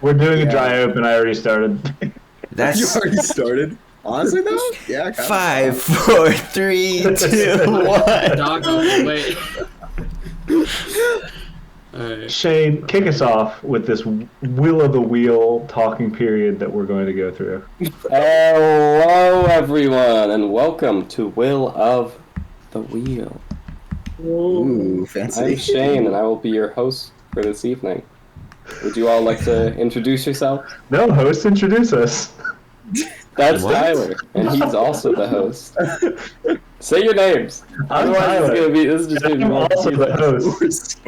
We're doing a dry open. I already started. That's You already started? Honestly, though? Yeah, kind 5, 4, 3, 2, 1. Doggo, wait. Alright. Shane, kick us off with this will of the wheel talking period that we're going to go through. Hello, everyone, and welcome to Will of the Wheel. Ooh, fancy. I'm Shane, and I will be your host for this evening. Would you all like to introduce yourself? No, host, introduce us. That's What? Tyler, and he's also the host. Say your names. I'm Otherwise, Tyler. this is just gonna be I'm more also the host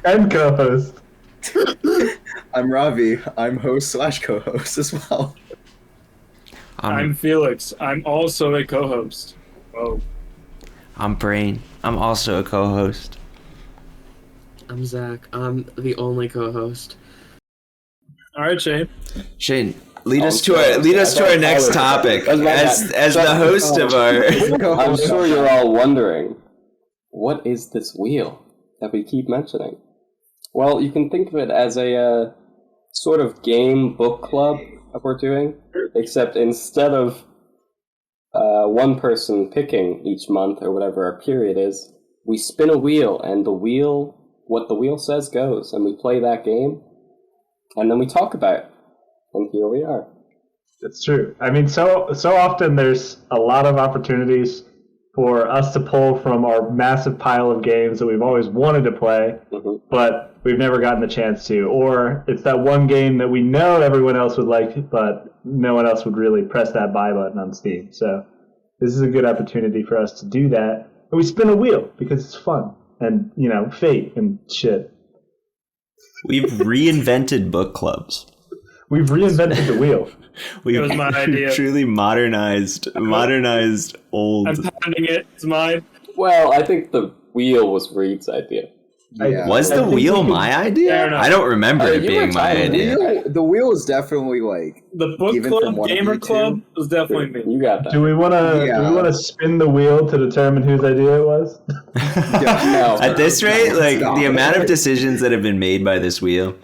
and co-host. I'm Ravi. I'm host/co-host as well. I'm Felix. I'm also a co-host. Whoa. I'm Brain. I'm also a co-host. I'm Zach. I'm the only co-host. All right, Shane. Shane, lead us to sorry. our next topic. That's my bad. As the host of our. I'm sure you're all wondering, what is this wheel that we keep mentioning? Well, you can think of it as a sort of game book club that we're doing, except instead of one person picking each month or whatever our period is, we spin a wheel, and what the wheel says goes, and we play that game, and then we talk about it, and here we are. It's true. I mean, so often there's a lot of opportunities for us to pull from our massive pile of games that we've always wanted to play, but we've never gotten the chance to. Or it's that one game that we know everyone else would like, but no one else would really press that buy button on Steam. So this is a good opportunity for us to do that. And we spin a wheel because it's fun and, fate and shit. We've reinvented book clubs. We've reinvented the wheel. We've was my idea. truly modernized old. I'm pounding it. It's mine. Well, I think the wheel was Reed's idea. Yeah. Was the I think wheel we could- my idea? Fair enough. I don't remember it you were being my Tyler. idea. The wheel is definitely like The book Even from club, one of gamer you two? club was definitely me. You got that. Do we want to spin the wheel to determine whose idea it was? No. At this rate, like Stop. the amount of decisions that have been made by this wheel.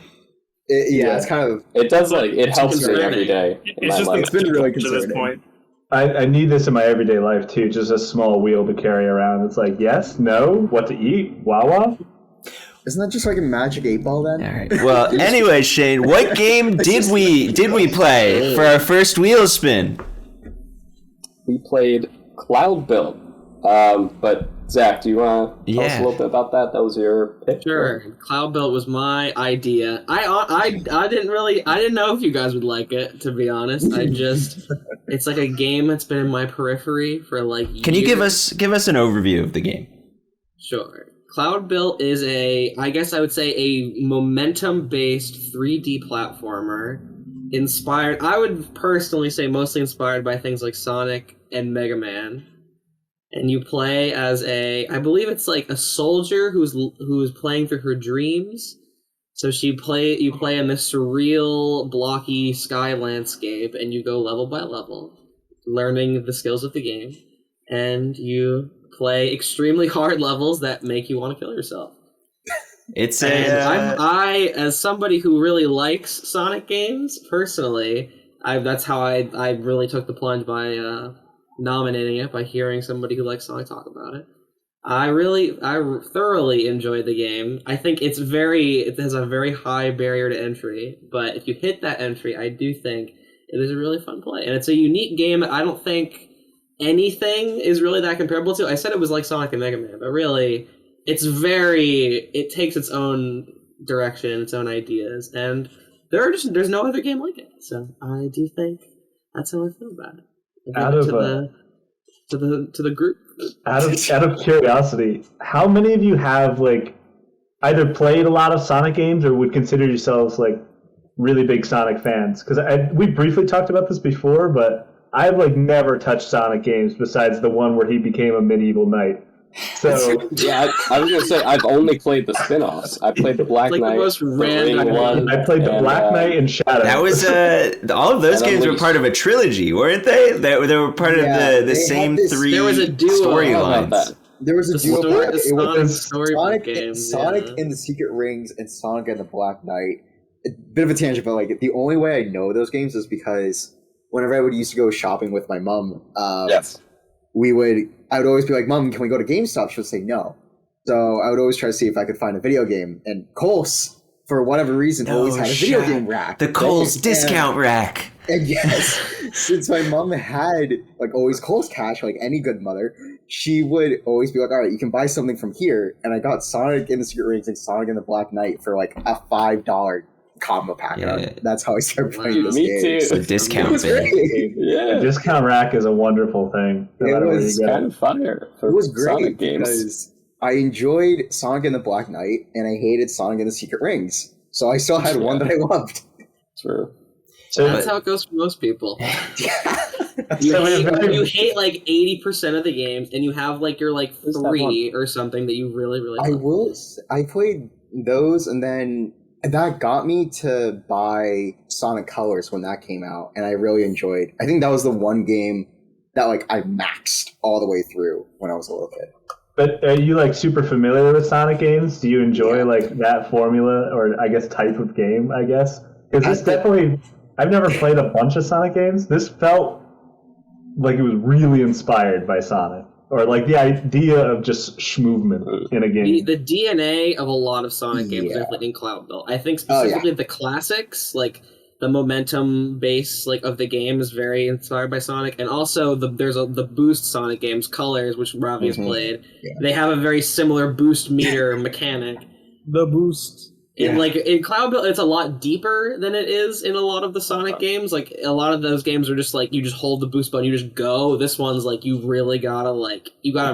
it's kind of It does, it helps me concerning. every day in It's my just life. It's been really to this concerning. point. I need this in my everyday life too. Just a small wheel to carry around. It's like yes, no, what to eat, Wawa. isn't that just like a magic 8-ball then? All right. Well, anyway, Shane, what game did we play for our first wheel spin? We played Cloudbuilt. But Zach, do you want to tell us a little bit about that? That was your pick? Sure. Cloudbuilt was my idea. I didn't know if you guys would like it, to be honest. It's like a game that's been in my periphery for like years. Can you give us an overview of the game? Sure. Cloudbuilt is I guess I would say a momentum-based 3D platformer inspired, I would personally say mostly inspired by things like Sonic and Mega Man. And you play as I believe it's like a soldier who's playing through her dreams. So you play in this surreal, blocky sky landscape, and you go level by level, learning the skills of the game, and you play extremely hard levels that make you want to kill yourself. It's And I, as somebody who really likes Sonic games, personally, that's how I really took the plunge by nominating it, by hearing somebody who likes Sonic talk about it. I thoroughly enjoyed the game. I think it has a very high barrier to entry, but if you hit that entry, I do think it is a really fun play. And it's a unique game that I don't think anything is really that comparable to. I said it was like Sonic and Mega Man, but really, it takes its own direction, its own ideas, and there's no other game like it. So I do think that's how I feel about it. To the group. Out of curiosity, how many of you have like either played a lot of Sonic games or would consider yourselves like really big Sonic fans? Because we briefly talked about this before, but I've like never touched Sonic games besides the one where he became a medieval knight. So Yeah, I was gonna say I've only played the spin-offs. I played the Black Like the Knight, most the random Ring one. I played the Black Knight and Shadow. That was all of those And games were Unleashed. part of a trilogy, weren't they? They were part of Yeah, the they same had this- three There was a duo. How about storylines. that? There was a The duo story- pack. the It Sonic was storybook Sonic, games, Sonic yeah. and the Secret Rings and Sonic and the Black Knight. a bit of a tangent, but like the only way I know those games is because whenever I would used to go shopping with my mom, Yes. I would always be like, Mom, can we go to GameStop? She would say no. So I would always try to see if I could find a video game. And Kohl's, for whatever reason, always had a video game rack. The Kohl's discount rack. And yes, since my mom had like always Kohl's cash, like any good mother, she would always be like, all right, you can buy something from here. And I got Sonic and the Secret Rings and Sonic and the Black Knight for like a $5 combo pack. Yeah. That's how I started playing this Me game. too. It's a It discount was bin. great. Yeah. Discount rack is a wonderful thing. No It matter where was you go. Kind of fire for It was great Sonic games. because I enjoyed Sonic and the Black Knight and I hated Sonic and the Secret Rings. So I still had one that I loved. True. So That's how it goes for most people. So You hate like 80% of the games, and you have like your like Just that 3 or something that you really, really love. I played those and then that got me to buy Sonic Colors when that came out, and I really enjoyed. I think that was the one game that like I maxed all the way through when I was a little kid. But are you like super familiar with Sonic games? Do you enjoy like that formula or I guess type of game? I guess because this definitely. I've never played a bunch of Sonic games. This felt like it was really inspired by Sonic, or like the idea of just schmovement in a game. The DNA of a lot of Sonic games is definitely in Cloudbuilt. I think specifically the classics, like the momentum base like of the game is very inspired by Sonic, and also there's the boost Sonic games, Colors, which Ravi has played. Yeah. They have a very similar boost meter mechanic. The boost. In Cloudbuilt, it's a lot deeper than it is in a lot of the Sonic games. Like a lot of those games are just like you just hold the boost button, you just go. This one's like you really gotta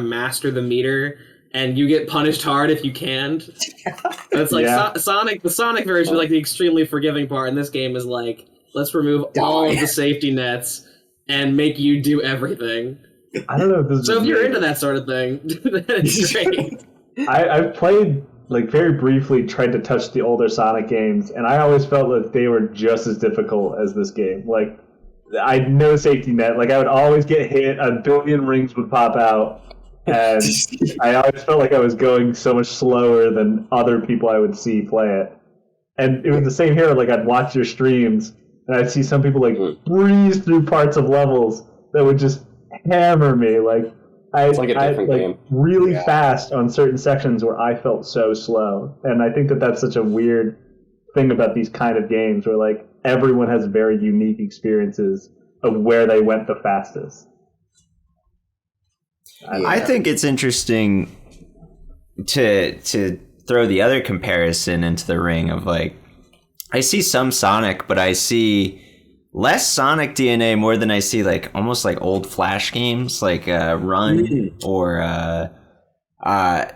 master the meter, and you get punished hard if you can't. It's like Sonic. The Sonic version is like the extremely forgiving part, and this game is like let's remove all of the safety nets and make you do everything. I don't know if this. So if you're into that sort of thing, then it's great. I've played. Like very briefly tried to touch the older Sonic games, and I always felt that they were just as difficult as this game. Like, I had no safety net. Like, I would always get hit, a billion rings would pop out, and I always felt like I was going so much slower than other people I would see play it. And it was the same here. Like, I'd watch your streams, and I'd see some people, like, breeze through parts of levels that would just hammer me. Like, It's like a different game. Really fast on certain sections where I felt so slow. And I think that that's such a weird thing about these kind of games where like everyone has very unique experiences of where they went the fastest. I think it's interesting to throw the other comparison into the ring of like I see some Sonic, but I see less Sonic DNA more than I see like almost like old Flash games like Run or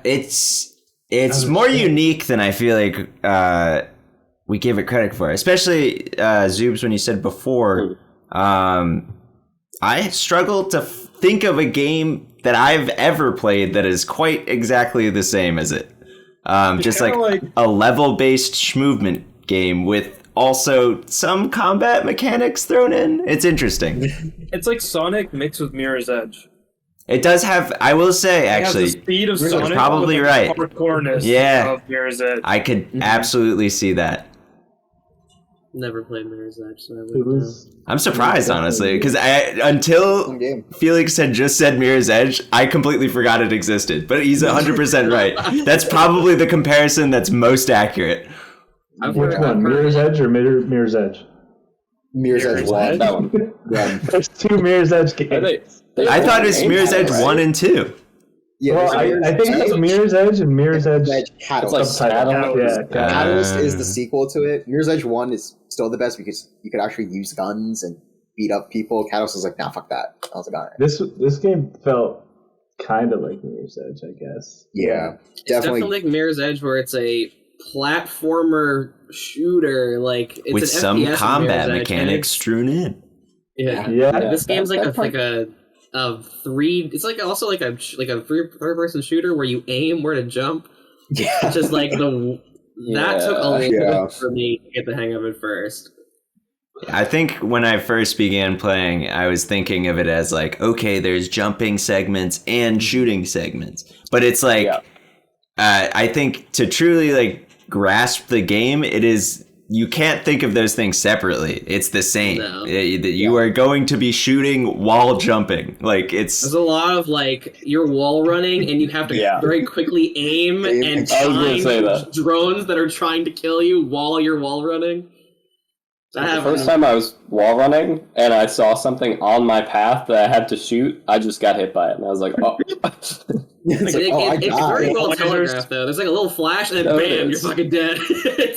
it's more unique than I feel like we give it credit for, especially Zoobs when you said before. I struggle to think of a game that I've ever played that is quite exactly the same as it. Just like a level-based schmovement game with also some combat mechanics thrown in. It's interesting. It's like Sonic mixed with Mirror's Edge. It does have, I will say, actually, it has the speed of Sonic probably with right. The hardcoreness of Mirror's Edge. I could absolutely see that. Never played Mirror's Edge, so I wouldn't. I'm surprised, honestly, because until Felix had just said Mirror's Edge, I completely forgot it existed. But he's 100% right. That's probably the comparison that's most accurate. Which one, Mirror's Edge or Mirror's Edge? Mirror's Edge 1. That one. There's two Mirror's Edge games. I thought it was Mirror's Edge 1 and 2. Yeah, well, I think it's Mirror's Edge and Mirror's Edge. Catalyst. It's like Catalyst. Catalyst is the sequel to it. Mirror's Edge 1 is still the best because you could actually use guns and beat up people. Catalyst was like, nah, fuck that. I was like, all right. This game felt kind of like Mirror's Edge, I guess. Yeah, It's definitely like Mirror's Edge, where it's a platformer shooter, like it's with an some FPS combat Mirror's Edge, mechanics strewn in. Yeah. This game's like a three. It's like also like a third person shooter where you aim where to jump. Yeah, It's just like that took a little bit for me to get the hang of it first. I think when I first began playing, I was thinking of it as like, okay, there's jumping segments and shooting segments, but it's like, I think to truly like grasp the game, it is you can't think of those things separately. It's the same. No. You are going to be shooting while jumping. Like There's a lot of like you're wall running and you have to very quickly aim and I was gonna say find that. drones that are trying to kill you while you're wall running. The first time I was wall running and I saw something on my path that I had to shoot, I just got hit by it, and I was like, "Oh." It's like, oh, I it's died. very well telegraphed though. There's like a little flash and then No, it bam, you're is. fucking dead.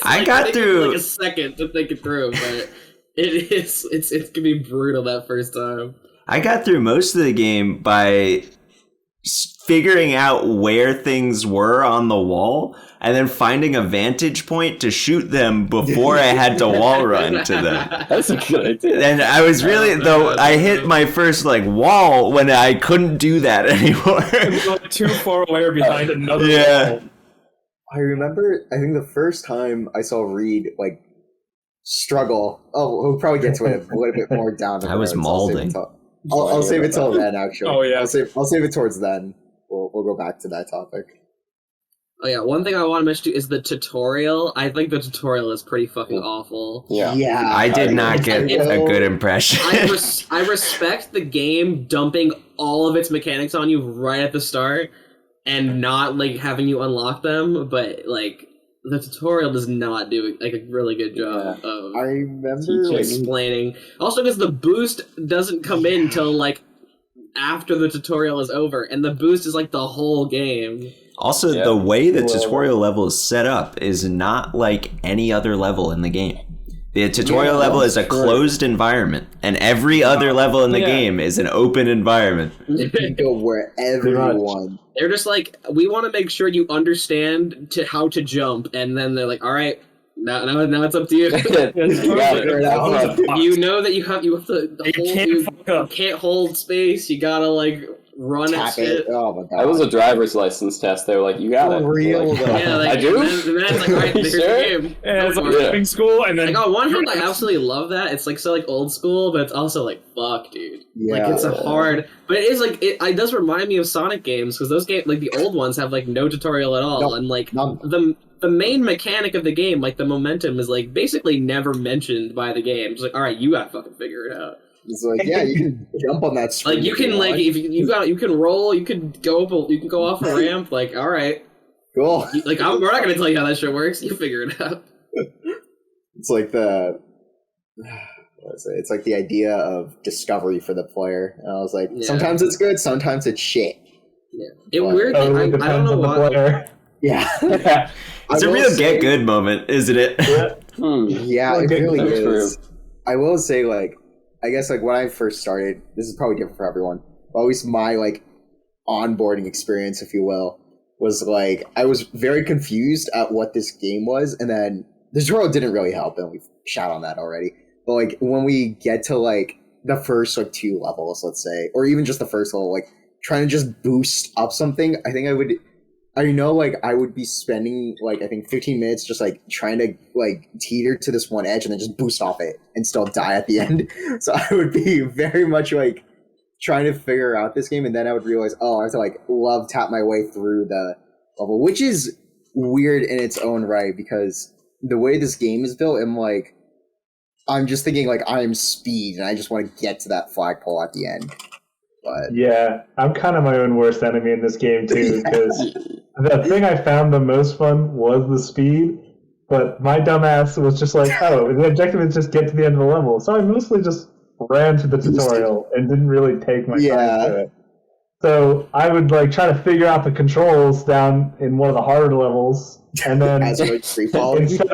I got through like a second to think it through, but it's gonna be brutal that first time. I got through most of the game by figuring out where things were on the wall and then finding a vantage point to shoot them before I had to wall run to them. That's a good idea. And I was really, though, I hit my first, like, wall when I couldn't do that anymore. Not too far away or behind another wall. I remember, I think the first time I saw Reed, like, struggle. Oh, we'll probably get to it a little bit more down the road. I was mauling. I'll save it till then, actually. Oh, yeah. I'll save it towards then. We'll go back to that topic. Oh yeah, one thing I want to mention too is the tutorial. I think the tutorial is pretty fucking awful. Yeah. I did not get a good impression. I respect the game dumping all of its mechanics on you right at the start and not like having you unlock them, but like the tutorial does not do like a really good job of I remember explaining. Also, because the boost doesn't come in till like after the tutorial is over, and the boost is like the whole game. Also, the way the tutorial level is set up is not like any other level in the game. The tutorial level is a closed environment, and every other level in the game is an open environment. You can go wherever you want. They're just like, we want to make sure you understand how to jump, and then they're like, all right, now it's up to you. You know that you have to you can't hold space. You gotta like run at shit. Oh my god! That was a driver's license test. They were like, "You got it." Real, Like, Yeah, like, I do. And then it's like, all right, here's the game. Yeah, it's Go like for it. driving school, and then Like on one hand, I absolutely love that. It's like so like old school, but it's also like fuck, dude. Like it's a hard, but it is like it does remind me of Sonic games because those games like the old ones have like no tutorial at all, and like the main mechanic of the game, like the momentum, is like basically never mentioned by the game. It's like, all right, you gotta fucking figure it out. It's like, yeah, you can jump on that screen. Like you can like if you can roll, you can go off a ramp. Like all right, cool. Like we're not gonna tell you how that shit works. You figure it out. It's like it's like the idea of discovery for the player. And I was like, sometimes it's good, sometimes it's shit. Yeah, it weirdly. I don't know why. Yeah. It's a real get good moment, isn't it? Yeah, it really is. I will say, like, I guess, like, when I first started, this is probably different for everyone, but at least my, like, onboarding experience, if you will, was, like, I was very confused at what this game was, and then the tutorial didn't really help, and we've shot on that already. But, like, when we get to, like, the first, like, 2 levels, let's say, or even just the first level, like, trying to just boost up something, I think I would be spending, like, I think 15 minutes just, like, trying to, like, teeter to this one edge and then just boost off it and still die at the end. So I would be very much, like, trying to figure out this game, and then I would realize, oh, I have to, like, love tap my way through the level, which is weird in its own right, because the way this game is built, I'm just thinking, like, I'm speed, and I just want to get to that flagpole at the end. But yeah, I'm kind of my own worst enemy in this game too, because the thing I found the most fun was the speed, but my dumbass was just like, oh, the objective is just get to the end of the level. So I mostly just ran to the tutorial and didn't really take my time to it. So I would like try to figure out the controls down in one of the harder levels, and then instead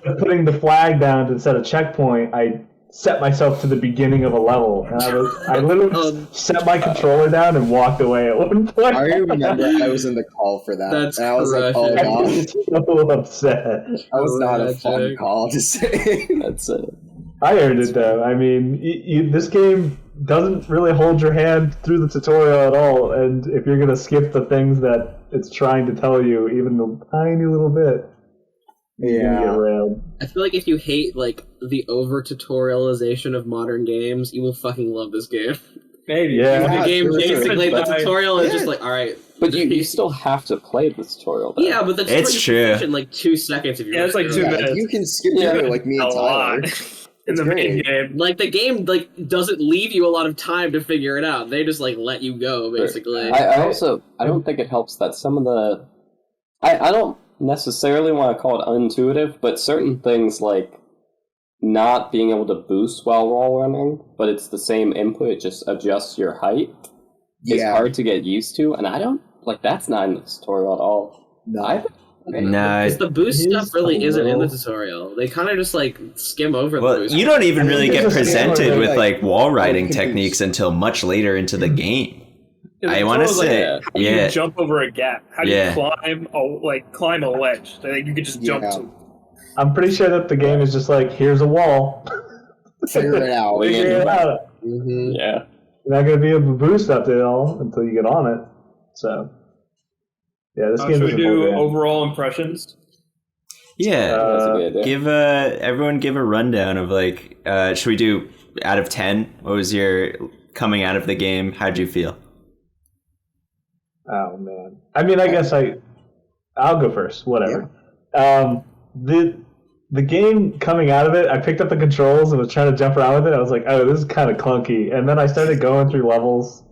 of putting the flag down to set a checkpoint, I set myself to the beginning of a level, and I literally set my controller down and walked away at one point. I remember I was in the call for that. That's and I was like, oh I god. was so upset. That was not a fun call to say. That's it. I earned it though. I mean, this game doesn't really hold your hand through the tutorial at all, and if you're gonna skip the things that it's trying to tell you, even a tiny little bit, you're gonna get around. I feel like if you hate like the over tutorialization of modern games, you will fucking love this game. maybe. Yeah. The game sure. basically the But tutorial is just like, all right, But you still have to play the tutorial, though. Yeah, but the tutorial It's you true. can finish in like 2 seconds if you Yeah, it's like 2 Yeah, minutes. you can skip through it like me A and Tyler. lot. In It's the main great. game. Like, the game, like, doesn't leave you a lot of time to figure it out. They just, like, let you go, basically. I don't think it helps that some of the... I don't necessarily want to call it intuitive, but certain things like not being able to boost while wall running, but it's the same input, it just adjusts your height, is hard to get used to, and I don't... Like, that's not in the tutorial at all. No. No, Because the boost it stuff is really a isn't in the little- tutorial. They kind of just, like, skim over the well, boost. you don't even I really think get there's a scale presented where, with like wall riding you can techniques boost. until much later into the game. Yeah, I the want to tutorial's say, how do yeah, you jump over a gap? How do Yeah. you climb a ledge that you could just jump Yeah. to? I'm pretty sure that the game is just like, here's a wall. Figure it out. Wait. Figure it out. Mm-hmm. Yeah. You're not going to be able to boost up to it all until you get on it. So, yeah, this game Should we is a do whole game. overall impressions? yeah. That's a good idea. Give everyone give a rundown of like, should we do out of 10? What was your coming out of the game? How'd you feel? Oh man. I mean, I guess I'll go first. Whatever. The game coming out of it, I picked up the controls and was trying to jump around with it. I was like, oh, this is kind of clunky. And then I started going through levels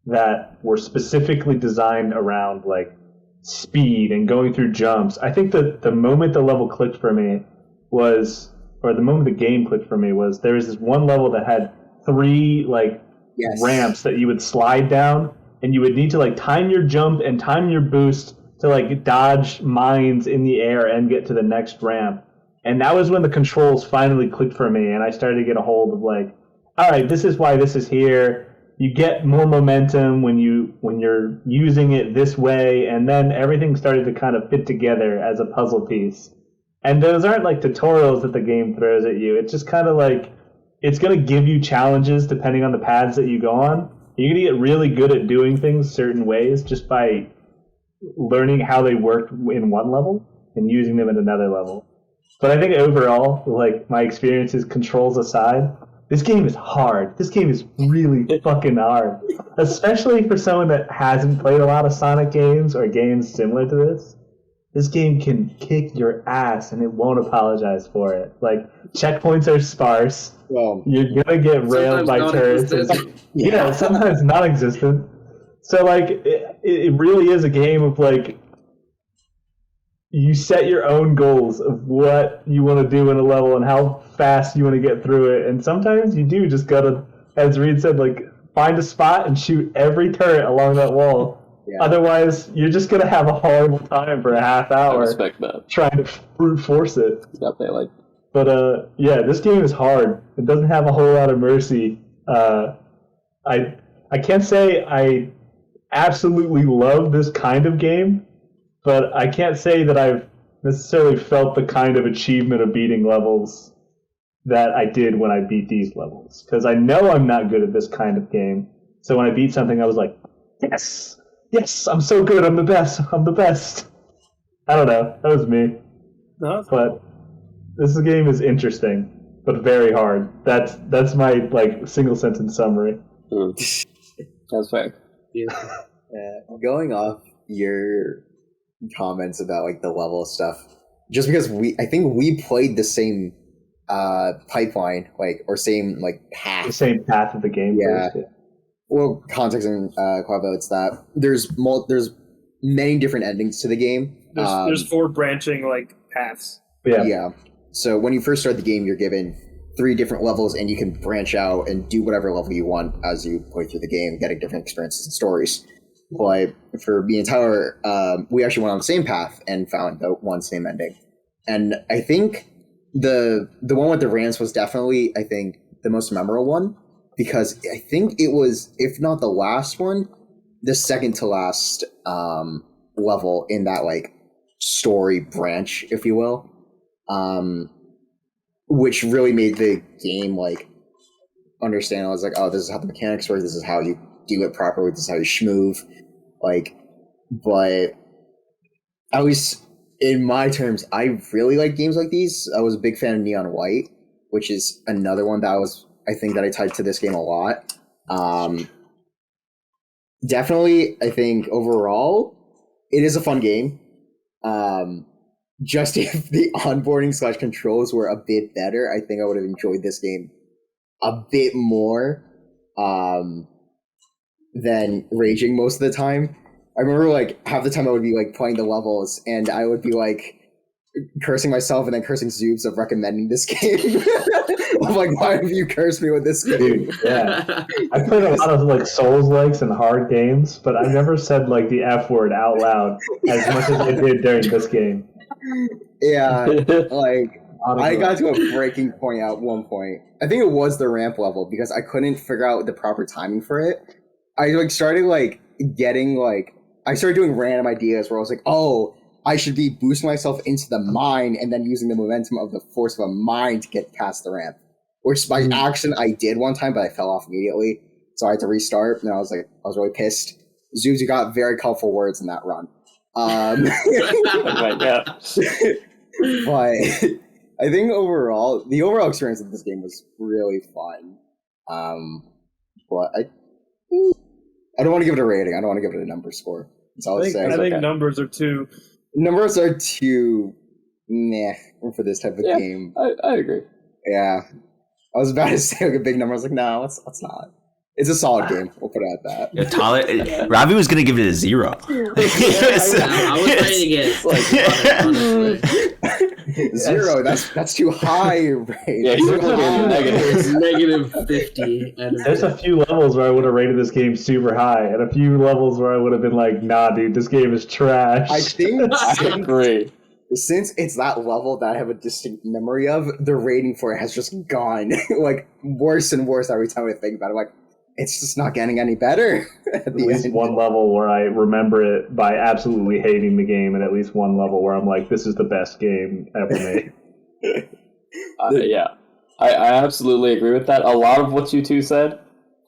that were specifically designed around like speed and going through jumps. I think that the moment the level clicked for me was, or the moment the game clicked for me was, there was this one level that had 3 like Yes. ramps that you would slide down, and you would need to like time your jump and time your boost to like dodge mines in the air and get to the next ramp. And that was when the controls finally clicked for me, and I started to get a hold of like, all right, this is why this is here. You get more momentum when you're using it this way, and then everything started to kind of fit together as a puzzle piece. And those aren't like tutorials that the game throws at you. It's just kind of like, it's going to give you challenges depending on the paths that you go on. You're going to get really good at doing things certain ways just by learning how they work in one level and using them in another level. But I think overall, like, my experiences, controls aside, this game is hard. This game is really fucking hard. Especially for someone that hasn't played a lot of Sonic games or games similar to this. This game can kick your ass and it won't apologize for it. Like, checkpoints are sparse. Well, You're gonna get railed by turrets. Yeah, sometimes non-existent. So, like, it really is a game of, like, you set your own goals of what you want to do in a level and how fast you want to get through it. And sometimes you do just gotta, as Reed said, like, find a spot and shoot every turret along that wall. yeah. Otherwise, you're just gonna have a horrible time for a half I hour respect that. trying to brute force it. Definitely, like, But yeah, this game is hard. It doesn't have a whole lot of mercy. I can't say I absolutely love this kind of game, but I can't say that I've necessarily felt the kind of achievement of beating levels that I did when I beat these levels. Because I know I'm not good at this kind of game. So when I beat something, I was like, yes, I'm so good. I'm the best. I don't know. That was me. No, But this game is interesting, but very hard. That's my like single sentence summary. that's fair. Going off your comments about like the level stuff, just because I think we played the same pipeline, like, or same like The path. same path of the game. Yeah. First, Well, context in Cloudbuilt, it's that there's many different endings to the game. there's 4 branching like paths. yeah. Yeah. So when you first start the game, you're given 3 different levels, and you can branch out and do whatever level you want as you play through the game, getting different experiences and stories. But for me and Tyler, we actually went on the same path and found the one same ending. And I think the one with the ramps was definitely, I think, the most memorable one, because I think it was, if not the last one, the second to last level in that like story branch, if you will. Which really made the game like understand. I was like, oh, this is how the mechanics work. This is how you do it properly. This is how you schmoove. Like, but at least in my terms, I really like games like these. I was a big fan of Neon White, which is another one that I think that I tied to this game a lot. definitely, I think overall, it is a fun game. Just if the onboarding / controls were a bit better, I think I would have enjoyed this game a bit more than raging most of the time. I remember like half the time I would be like playing the levels and I would be like cursing myself and then cursing Zoobs of recommending this game. I'm like, why have you cursed me with this game? Dude, yeah. I played a lot of like Souls-likes and hard games, but I never said like the F word out loud as much as I did during this game. Yeah, like I got to a breaking point at one point. I think it was the ramp level because I couldn't figure out the proper timing for it. I like started like getting like I started doing random ideas where I was like, oh, I should be boosting myself into the mine and then using the momentum of the force of a mine to get past the ramp. Which by accident I did one time, but I fell off immediately. So I had to restart, and I was really pissed. Zoobs, you got very colorful words in that run. Oh my God. But I think the overall experience of this game was really fun. But I don't want to give it a rating. I don't want to give it a number score. That's all I'll say. I think numbers are too meh for this type of game. I agree. Yeah. I was about to say like a big number. I was like, no, let's not. It's a solid game. We'll put it at that. Robbie was gonna give it a 0. I was ready to get like honestly. 0. That's too high, right? Yeah, he's looking at negative. It's -50. There's a few levels where I would have rated this game super high, and a few levels where I would have been like, nah, dude, this game is trash. I think I agree. since it's that level that I have a distinct memory of, the rating for it has just gone like worse and worse every time I think about it. I'm like, it's just not getting any better. At least one level where I remember it by absolutely hating the game, and at least one level where I'm like, this is the best game ever made. Yeah, I absolutely agree with that. A lot of what you two said,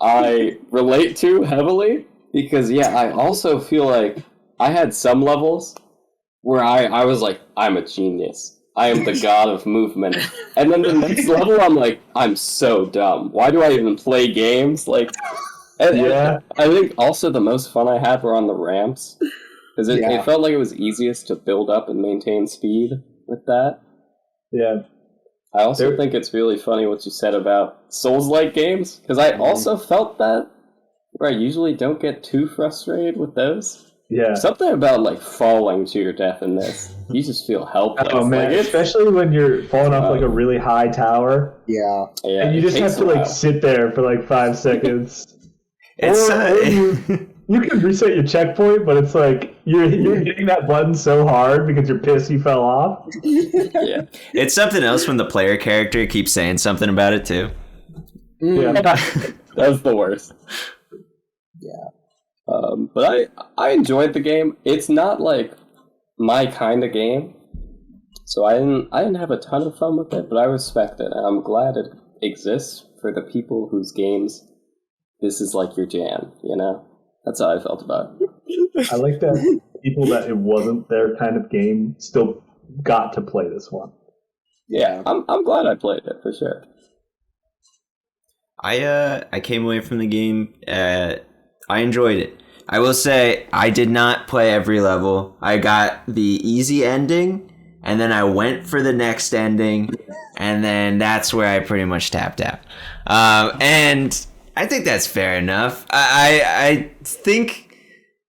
I relate to heavily, because, yeah, I also feel like I had some levels where I was like, I'm a genius. I am the god of movement. And then the next level, I'm like, I'm so dumb. Why do I even play games? Like, and I think also the most fun I had were on the ramps. Because it felt like it was easiest to build up and maintain speed with that. Yeah. I also think it's really funny what you said about Souls-like games. Because I also felt that, where I usually don't get too frustrated with those. Yeah. Something about like falling to your death in this. You just feel helpless. Oh man, like, especially when you're falling off like a really high tower. Yeah. And you just have to like sit there for like 5 seconds. It's you can reset your checkpoint, but it's like you're hitting that button so hard because you're pissed you fell off. Yeah. It's something else when the player character keeps saying something about it too. Yeah. That's the worst. Yeah. But I enjoyed the game. It's not like my kind of game, so I didn't have a ton of fun with it, but I respect it, and I'm glad it exists for the people whose games this is like your jam, you know? That's how I felt about it. I like that people that it wasn't their kind of game still got to play this one. Yeah, I'm glad I played it, for sure. I came away from the game. I enjoyed it. I will say I did not play every level. I got the easy ending, and then I went for the next ending, and then that's where I pretty much tapped out. And I think that's fair enough. I think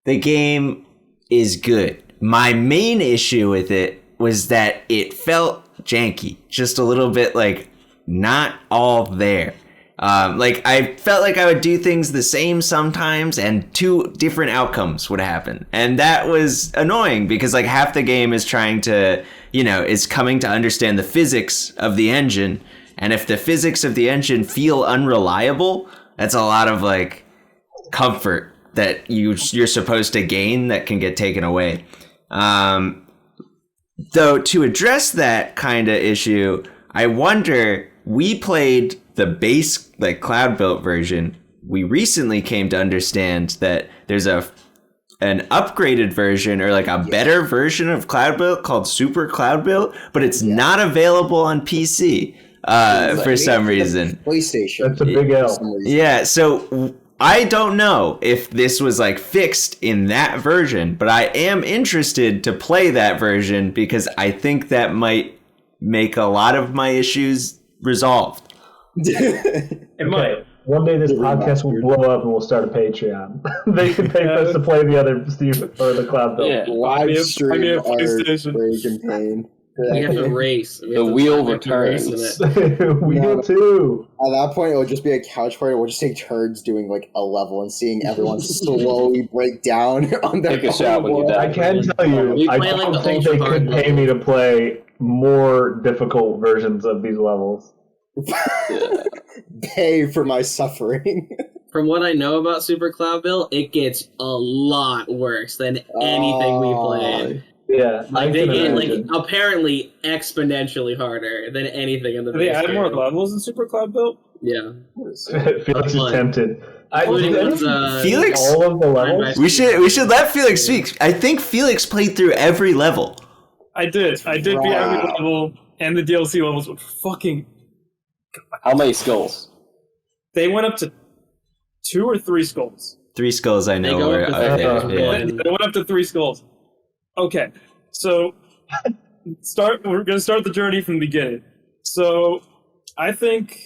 the game is good. My main issue with it was that it felt janky, just a little bit like not all there. Like I felt like I would do things the same sometimes and 2 different outcomes would happen. And that was annoying because like half the game is trying to, is coming to understand the physics of the engine. And if the physics of the engine feel unreliable, that's a lot of like comfort that you're supposed to gain that can get taken away. Though to address that kind of issue, I wonder, we played the base like Cloudbuilt version. We recently came to understand that there's an upgraded version or like a better version of Cloudbuilt called Super Cloudbuilt, but it's not available on PC for some reason. PlayStation. That's a big L. Yeah, so I don't know if this was like fixed in that version, but I am interested to play that version because I think that might make a lot of my issues resolved. It might. One day this podcast will blow up and we'll start a Patreon. They can pay for us to play the other Steve or the Cloudbuilt. Yeah. Live stream me a our PlayStation. rage and pain. We have to race. The wheel returns. Wheel 2. At that point, it would just be a couch party. We'll just take turns doing like a level and seeing everyone slowly break down on their Take a shot when you own die. I can tell you, We I play, like, don't the think they ultra could hard pay me to play more difficult versions of these levels. Pay for my suffering. From what I know about Super Cloudbuilt, it gets a lot worse than anything we played. Yeah, Like they can get imagine. apparently exponentially harder than anything in the Do they base add more game. levels in Super Cloudbuilt? Yeah. Felix is Fun. tempted. Including did ones, anyone Felix? all of the levels? We should let Felix speak. I think Felix played through every level. I did beat every Wow. level, and the DLC levels were fucking. How many skulls? They went up to 2 or 3 skulls. 3 skulls I know go were up to up there. three. Yeah. They went up to 3 skulls. Okay, so we're gonna start the journey from the beginning. So I think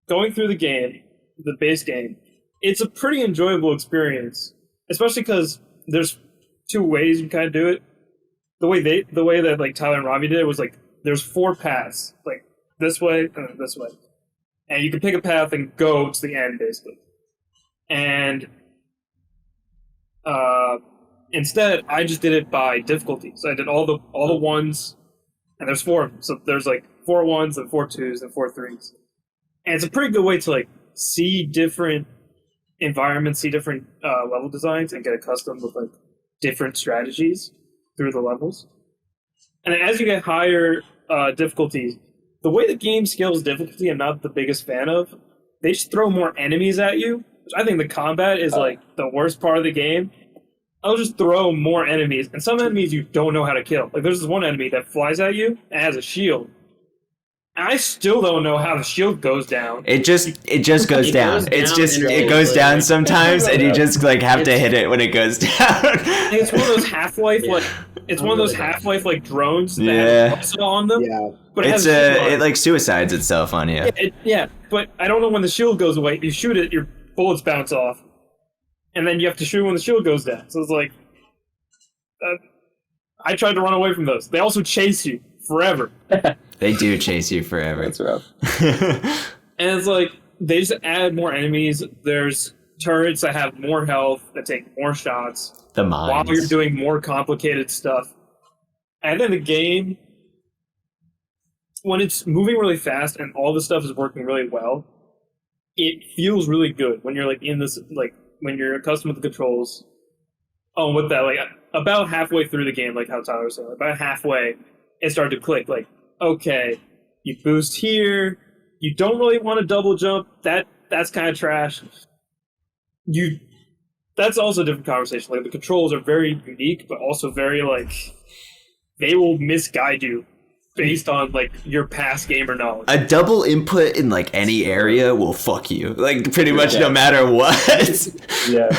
going through the game, the base game, it's a pretty enjoyable experience, especially because there's 2 ways you kind of do it. The way that like Tyler and Robbie did it was like there's 4 paths, like this way and then this way, and you can pick a path and go to the end basically. And instead, I just did it by difficulty. So I did all the ones, and there's 4 of them. So there's like 4 ones and 4 twos and 4 threes, and it's a pretty good way to like see different environments, see different level designs, and get accustomed with like different strategies through the levels. And as you get higher difficulties, the way the game scales difficulty, I'm not the biggest fan of. They just throw more enemies at you, which I think the combat is like the worst part of the game. I'll just throw more enemies, and some enemies you don't know how to kill. Like there's this one enemy that flies at you and has a shield. And I still don't know how the shield goes down. It just goes It down. goes It's down just and it it goes goes down like- sometimes, and you just like have to hit it when it goes down. And it's one of those Half-Life Yeah. like it's one of those Half-Life like drones that Yeah. have muscle on them. Yeah. But it It's has a shield on it like suicides itself on you. Yeah, but I don't know when the shield goes away. You shoot it, your bullets bounce off, and then you have to shoot when the shield goes down. So it's like, I tried to run away from those. They also chase you forever, They do chase you forever. That's rough. and it's like they just add more enemies. There's turrets that have more health, that take more shots, The while you're mines. doing more complicated stuff. And then the game, when it's moving really fast and all the stuff is working really well, it feels really good when you're like in this, like when you're accustomed to the controls. Oh, with that, like about halfway through the game, like how Tyler was saying, about halfway, it started to click. Like, okay, you boost here. You don't really want to double jump. That's kind of trash. That's also a different conversation. Like the controls are very unique, but also very like they will misguide you based on like your past gamer knowledge. A double input in like any area will fuck you. Like pretty much no Yeah. matter what. Yeah.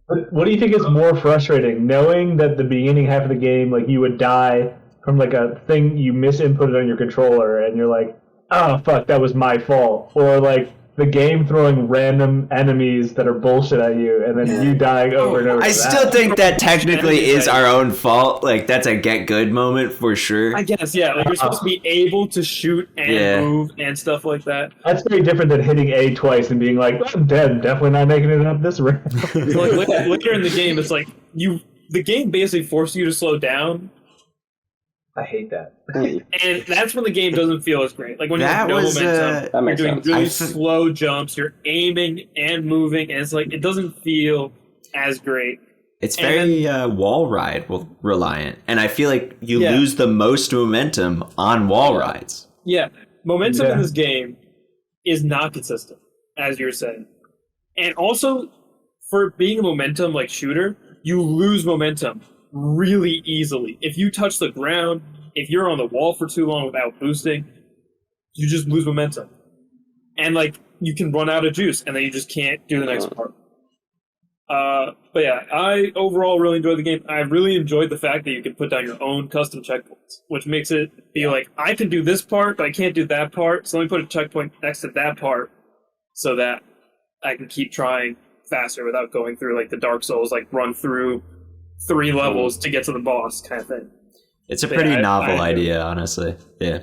But what do you think is more frustrating? Knowing that the beginning half of the game, like you would die from like a thing you misinputted on your controller, and you're like, oh fuck, that was my fault, or like the game throwing random enemies that are bullshit at you, and then you dying over and over. I to still that. think that technically is our own fault. Like that's a get good moment for sure. I guess, yeah. Like you're supposed to be able to shoot and Yeah. move and stuff like that. That's very different than hitting A twice and being like, I'm dead. Definitely not making it up this round. So, like later in the game, it's like the game basically forces you to slow down, I hate that. and that's when the game doesn't feel as great. Like when you That have no was, momentum, That you're makes doing sense. really I slow jumps, you're aiming and moving, and it's like it doesn't feel as great. It's very wall ride reliant, and I feel like you Yeah. lose the most momentum on wall rides. Yeah, momentum Yeah. in this game is not consistent, as you were saying, and also for being a momentum like shooter, you lose momentum really easily. If you touch the ground, if you're on the wall for too long without boosting, you just lose momentum. and like you can run out of juice, and then you just can't do the next part. But yeah, I overall really enjoyed the game. I really enjoyed the fact that you can put down your own custom checkpoints, which makes it be like, I can do this part, but I can't do that part, so let me put a checkpoint next to that part so that I can keep trying faster without going through like the Dark Souls, like run through 3 levels to get to the boss kind of thing. It's a pretty novel idea, honestly. Yeah.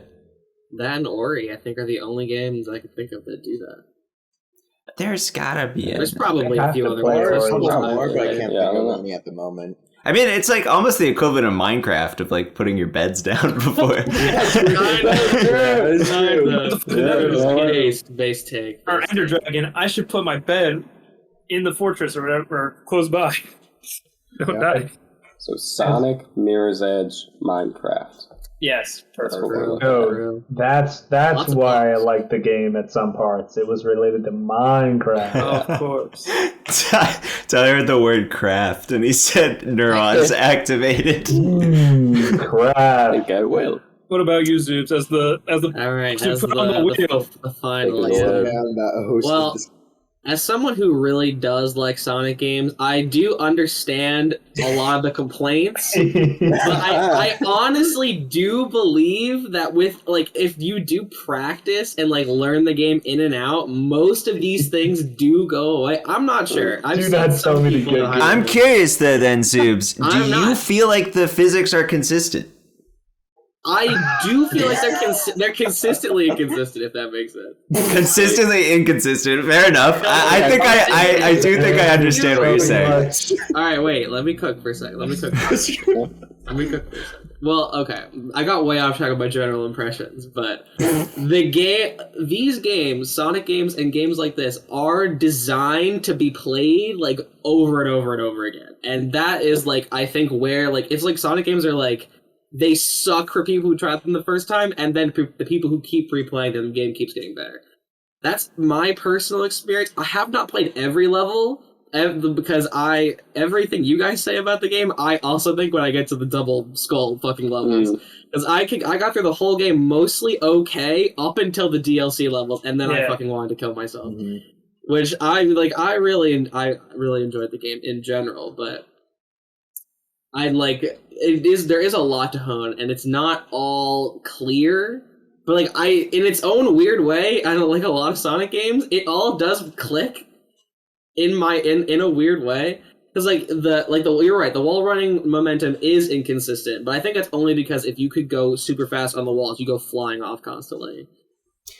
That and Ori, I think, are the only games I can think of that do that. There's gotta be. There's probably a few other play ones. Ori. There's a lot more, but I Yeah, can't I think don't of know. any at the moment. I mean, it's like almost the equivalent of Minecraft of like putting your beds down before. Base take. Or Ender Dragon, I should put my bed in the fortress or whatever, or close by. Don't die. So Sonic, Mirror's Edge, Minecraft. Yes, That's perfect. what we're looking No, that's Lots of why I bugs. liked the game at some parts. It was related to Minecraft. Of course. Tyler heard the word craft and he said neurons activated. I Crap. think I will. What about you, Zoobs? As the All right, To as put on the wheel. the final Take it one. away. Man, that host Well, of this- As someone who really does like Sonic games, I do understand a lot of the complaints. But I honestly do believe that with like if you do practice and like learn the game in and out, most of these things do go away. I'm not sure. I've Dude, seen that's so some many people good that games. I'm curious though, then, Zoobs. Do I'm you not. feel like the physics are consistent? I do feel like they're consistently inconsistent, if that makes sense. Consistently inconsistent. Fair enough. I think I do think I understand what you're saying. All right, wait. Let me cook for a second. Well, okay. I got way off track of my general impressions, but these games, Sonic games, and games like this are designed to be played like over and over and over again, and that is like I think where like it's like Sonic games are like. They suck for people who tried them the first time, and then the people who keep replaying them, the game keeps getting better. That's my personal experience. I have not played every level, because everything you guys say about the game, I also think when I get to the double skull fucking levels. Because I got through the whole game mostly okay, up until the DLC levels, and then I fucking wanted to kill myself. Which I really enjoyed the game in general, but there is a lot to hone, and it's not all clear. But like in its own weird way, I don't like a lot of Sonic games. It all does click in a weird way. Because you're right, the wall running momentum is inconsistent, but I think that's only because if you could go super fast on the walls, you go flying off constantly.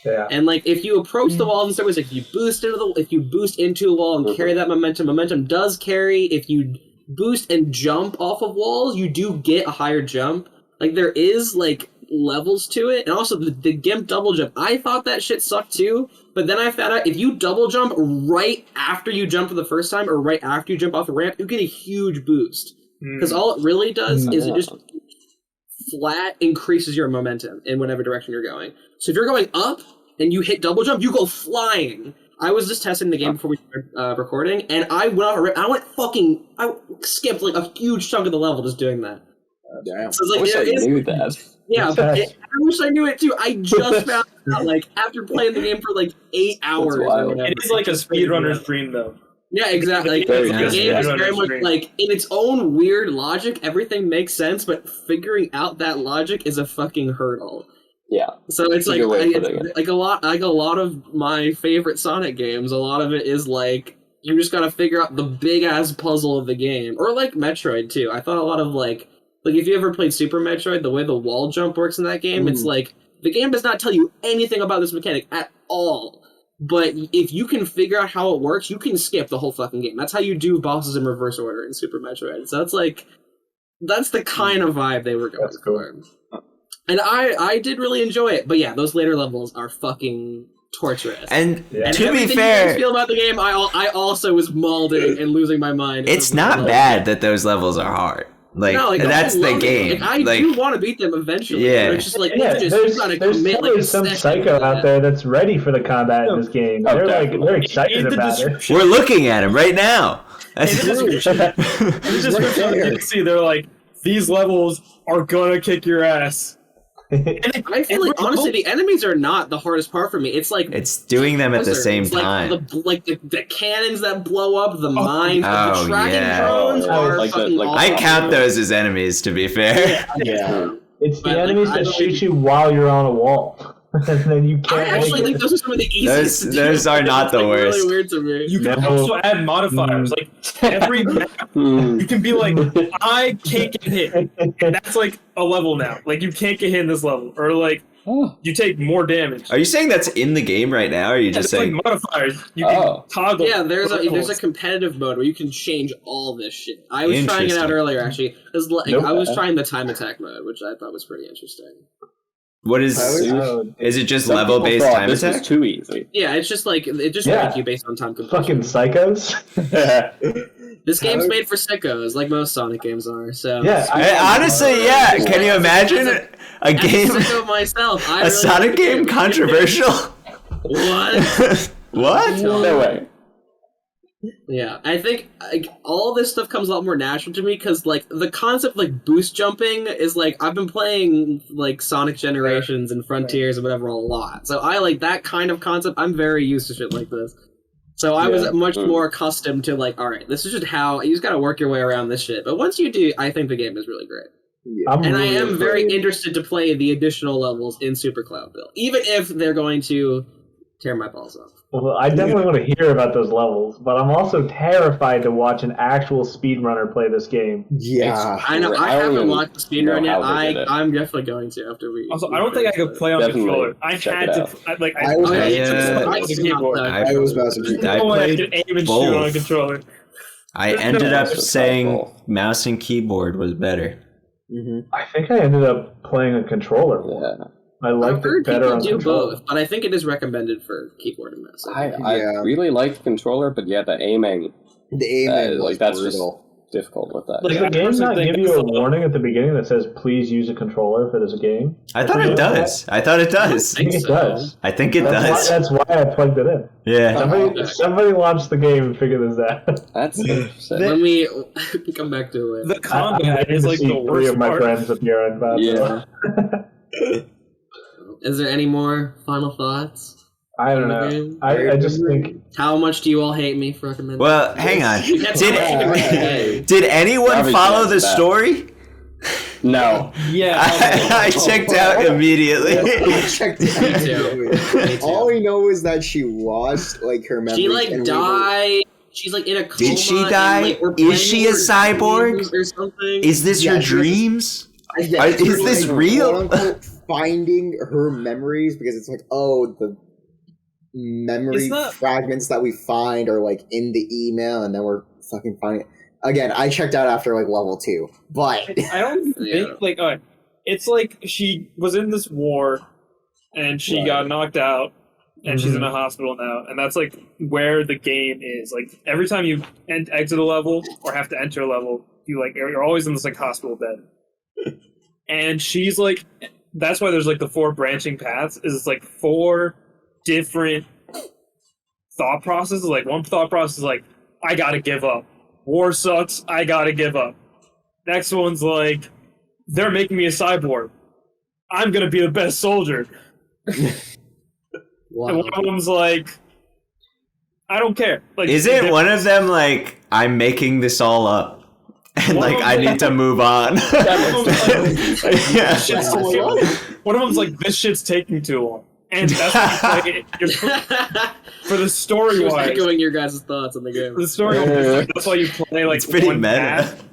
Yeah. And like if you approach the walls in certain ways, if you boost into a wall and carry that momentum does carry. If you boost and jump off of walls, you do get a higher jump. Like there is like levels to it, and also the GIMP double jump. I thought that shit sucked too, but then I found out if you double jump right after you jump for the first time or right after you jump off the ramp, you get a huge boost. Because all it really does is it just flat increases your momentum in whatever direction you're going. So if you're going up and you hit double jump, you go flying. I was just testing the game before we started recording, and I went off a rip. I skipped like a huge chunk of the level just doing that. Damn. So it's like, I wish I knew that. yeah, but I wish I knew it too. I just found out like after playing the game for like 8 hours or wild. whatever. It is like a speedrunner's dream, though. Yeah, exactly. Like, Very the good. game is Yeah. very much like in its own weird logic. Everything makes sense, but figuring out that logic is a fucking hurdle. Yeah. So it's That's a like good way of putting it's it. like a lot of my favorite Sonic games. A lot of it is like you just gotta figure out the big ass puzzle of the game, or like Metroid too. I thought a lot of like if you ever played Super Metroid, the way the wall jump works in that game, it's like the game does not tell you anything about this mechanic at all. But if you can figure out how it works, you can skip the whole fucking game. That's how you do bosses in reverse order in Super Metroid. So that's the kind of vibe they were going That's cool. for. And I did really enjoy it. But yeah, those later levels are fucking torturous. And Yeah. to be everything you fair, guys feel about the game, I also was malding and losing my mind. it's not bad that those levels are hard. Like, that's I the love it. game. Like, I do want to beat them eventually. Yeah. But it's just like Yeah, you there's gotta there's commit probably like some a psycho out there that's ready for the combat in this game. Oh, They're definitely. they're excited In the about it. description, We're looking at him right now. in the description of the DLC, they're like, these levels are gonna kick your ass. I feel like honestly, the enemies are not the hardest part for me. It's like It's doing them at the same time. Like the cannons that blow up, the mines, Oh, the tracking yeah. drones are Like the- fucking like- awesome. I count those as enemies, to be fair. Yeah. It's the But, like, enemies I that don't shoot like- you while you're on a wall. And then you I can't actually make think it. those are some of the easiest. to do. Those are not It's, the like, worst. Really weird to me. You can No. also add modifiers. Like every map, Hmm. you can be like, I can't get hit, and that's like a level now. Like you can't get hit in this level, or like you take more damage. Are you saying that's in the game right now, or are you Yeah, just it's like saying... modifiers. You can Oh. toggle. Yeah, there's a levels. competitive mode where you can change all this shit. I was trying it out Interesting. earlier actually. 'Cause, like, Nope. I was trying the time attack mode, which I thought was pretty interesting. What is... Oh, Is it just Some people level-based thought time this attack? was too easy. Yeah, it's just like it just Yeah. rank you based on time completion. fucking psychos. This game's made for sickos, like most Sonic games are. So Yeah, Honestly, yeah. Can you imagine a As a game... sicko myself, I A really Sonic like the game controversial? What? What? No way. Yeah, I think like all this stuff comes a lot more natural to me because like the concept like boost jumping is like I've been playing like Sonic Generations and Frontiers and whatever a lot, so I like that kind of concept. I'm very used to shit like this, so I was much more accustomed to like, all right, this is just how you just got to work your way around this shit. But once you do, I think the game is really great, I'm and I really am very afraid. interested to play the additional levels in Super Cloudbuilt, even if they're going to tear my balls off. Well, I definitely want to hear about those levels, but I'm also terrified to watch an actual speedrunner play this game. Yeah. I know. I I don't haven't even watched the speedrun know yet. how they did it. I'm definitely going to after we. Also, I don't think I could play on Definitely controller. I check had it to. out. I was- I I keyboard. I was about to do I No way I played could aim and shoot on a both. controller. I ended up That's saying powerful. mouse and keyboard was better. I think I ended up playing a controller. Yeah. I I've liked heard it better people on do controller. both, but I think it is recommended for keyboard and mouse. I Yeah. really like controller, but yeah, the aiming, The aiming was like that's brutal. just difficult with that. Does Like, the I game personally not think give you that's a the- warning at the beginning that says please use a controller if it is a game? I thought it does. I thought it does. I think it so. does. I think it That's does. why I plugged it in. Yeah. Somebody, okay. somebody launched the game and figured this out. That's interesting. When we come back to it, The I combat need is to like see the three worst of my part. friends appear on battle. Yeah. is there any more final thoughts? I don't Okay. know. I just think How much do you all hate me for recommending? Well, hang on. That's Did right. did anyone Probably follow just the that. story? No. Yeah. I checked out immediately. I checked it Me out. too. Me too. All we know is that she lost like her memories. She like and we were- died. She's like in a coma. Did she and, die? like, we're Is playing she a her cyborg? dreams or something? Is this Yeah, your she was- dreams? Yeah, Is we're, this like, real? quote-unquote finding her memories because it's like, oh, the memory It's not- fragments that we find are like in the email, and then we're fucking finding it. Again, I checked out after like level 2, but I don't Yeah. think like it's like she was in this war and she Right. got knocked out and she's in a hospital now, and that's like where the game is. Like every time you exit a level or have to enter a level, you're always in this like hospital bed. And she's like, that's why there's like the 4 branching paths. Is it's like 4 different thought processes. Like one thought process is like, I gotta give up. War sucks. I gotta give up. Next one's like, they're making me a cyborg. I'm gonna be the best soldier. Wow. And one of them's like, I don't care. Like, Isn't one of them like, I'm making this all up? And One like, of I them- need to move on. One of them's like, Yeah. this shit's one of them's like, this shit's taking too long. And that's like, for the story She was wise, echoing your guys' thoughts on the game. the story wise, like, that's why you play like It's pretty one meta. path.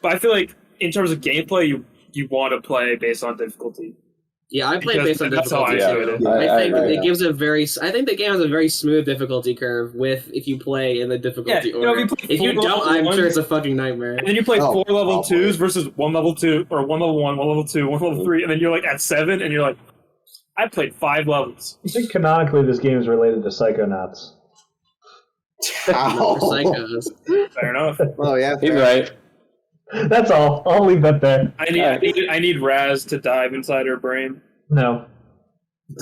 But I feel like in terms of gameplay, you want to play based on difficulty. Yeah, I play Because based on that's how I difficulty. do it. too. Yeah, I think agree. it gives a very. I think the game has a very smooth difficulty curve with if you play in the difficulty Yeah, you know, order. if you play If you full don't, level I'm one- sure it's a fucking nightmare. And then you play Oh, 4 level probably. 2s versus 1 level 2, or 1 level 1, 1 level 2, 1 level 3, and then you're like at 7, and you're like, I played 5 levels. I think canonically this game is related to Psychonauts. We're Ow. psychos. Fair enough. Oh yeah, He's fair. right. That's all. I'll leave that there. I need Raz to dive inside her brain. No.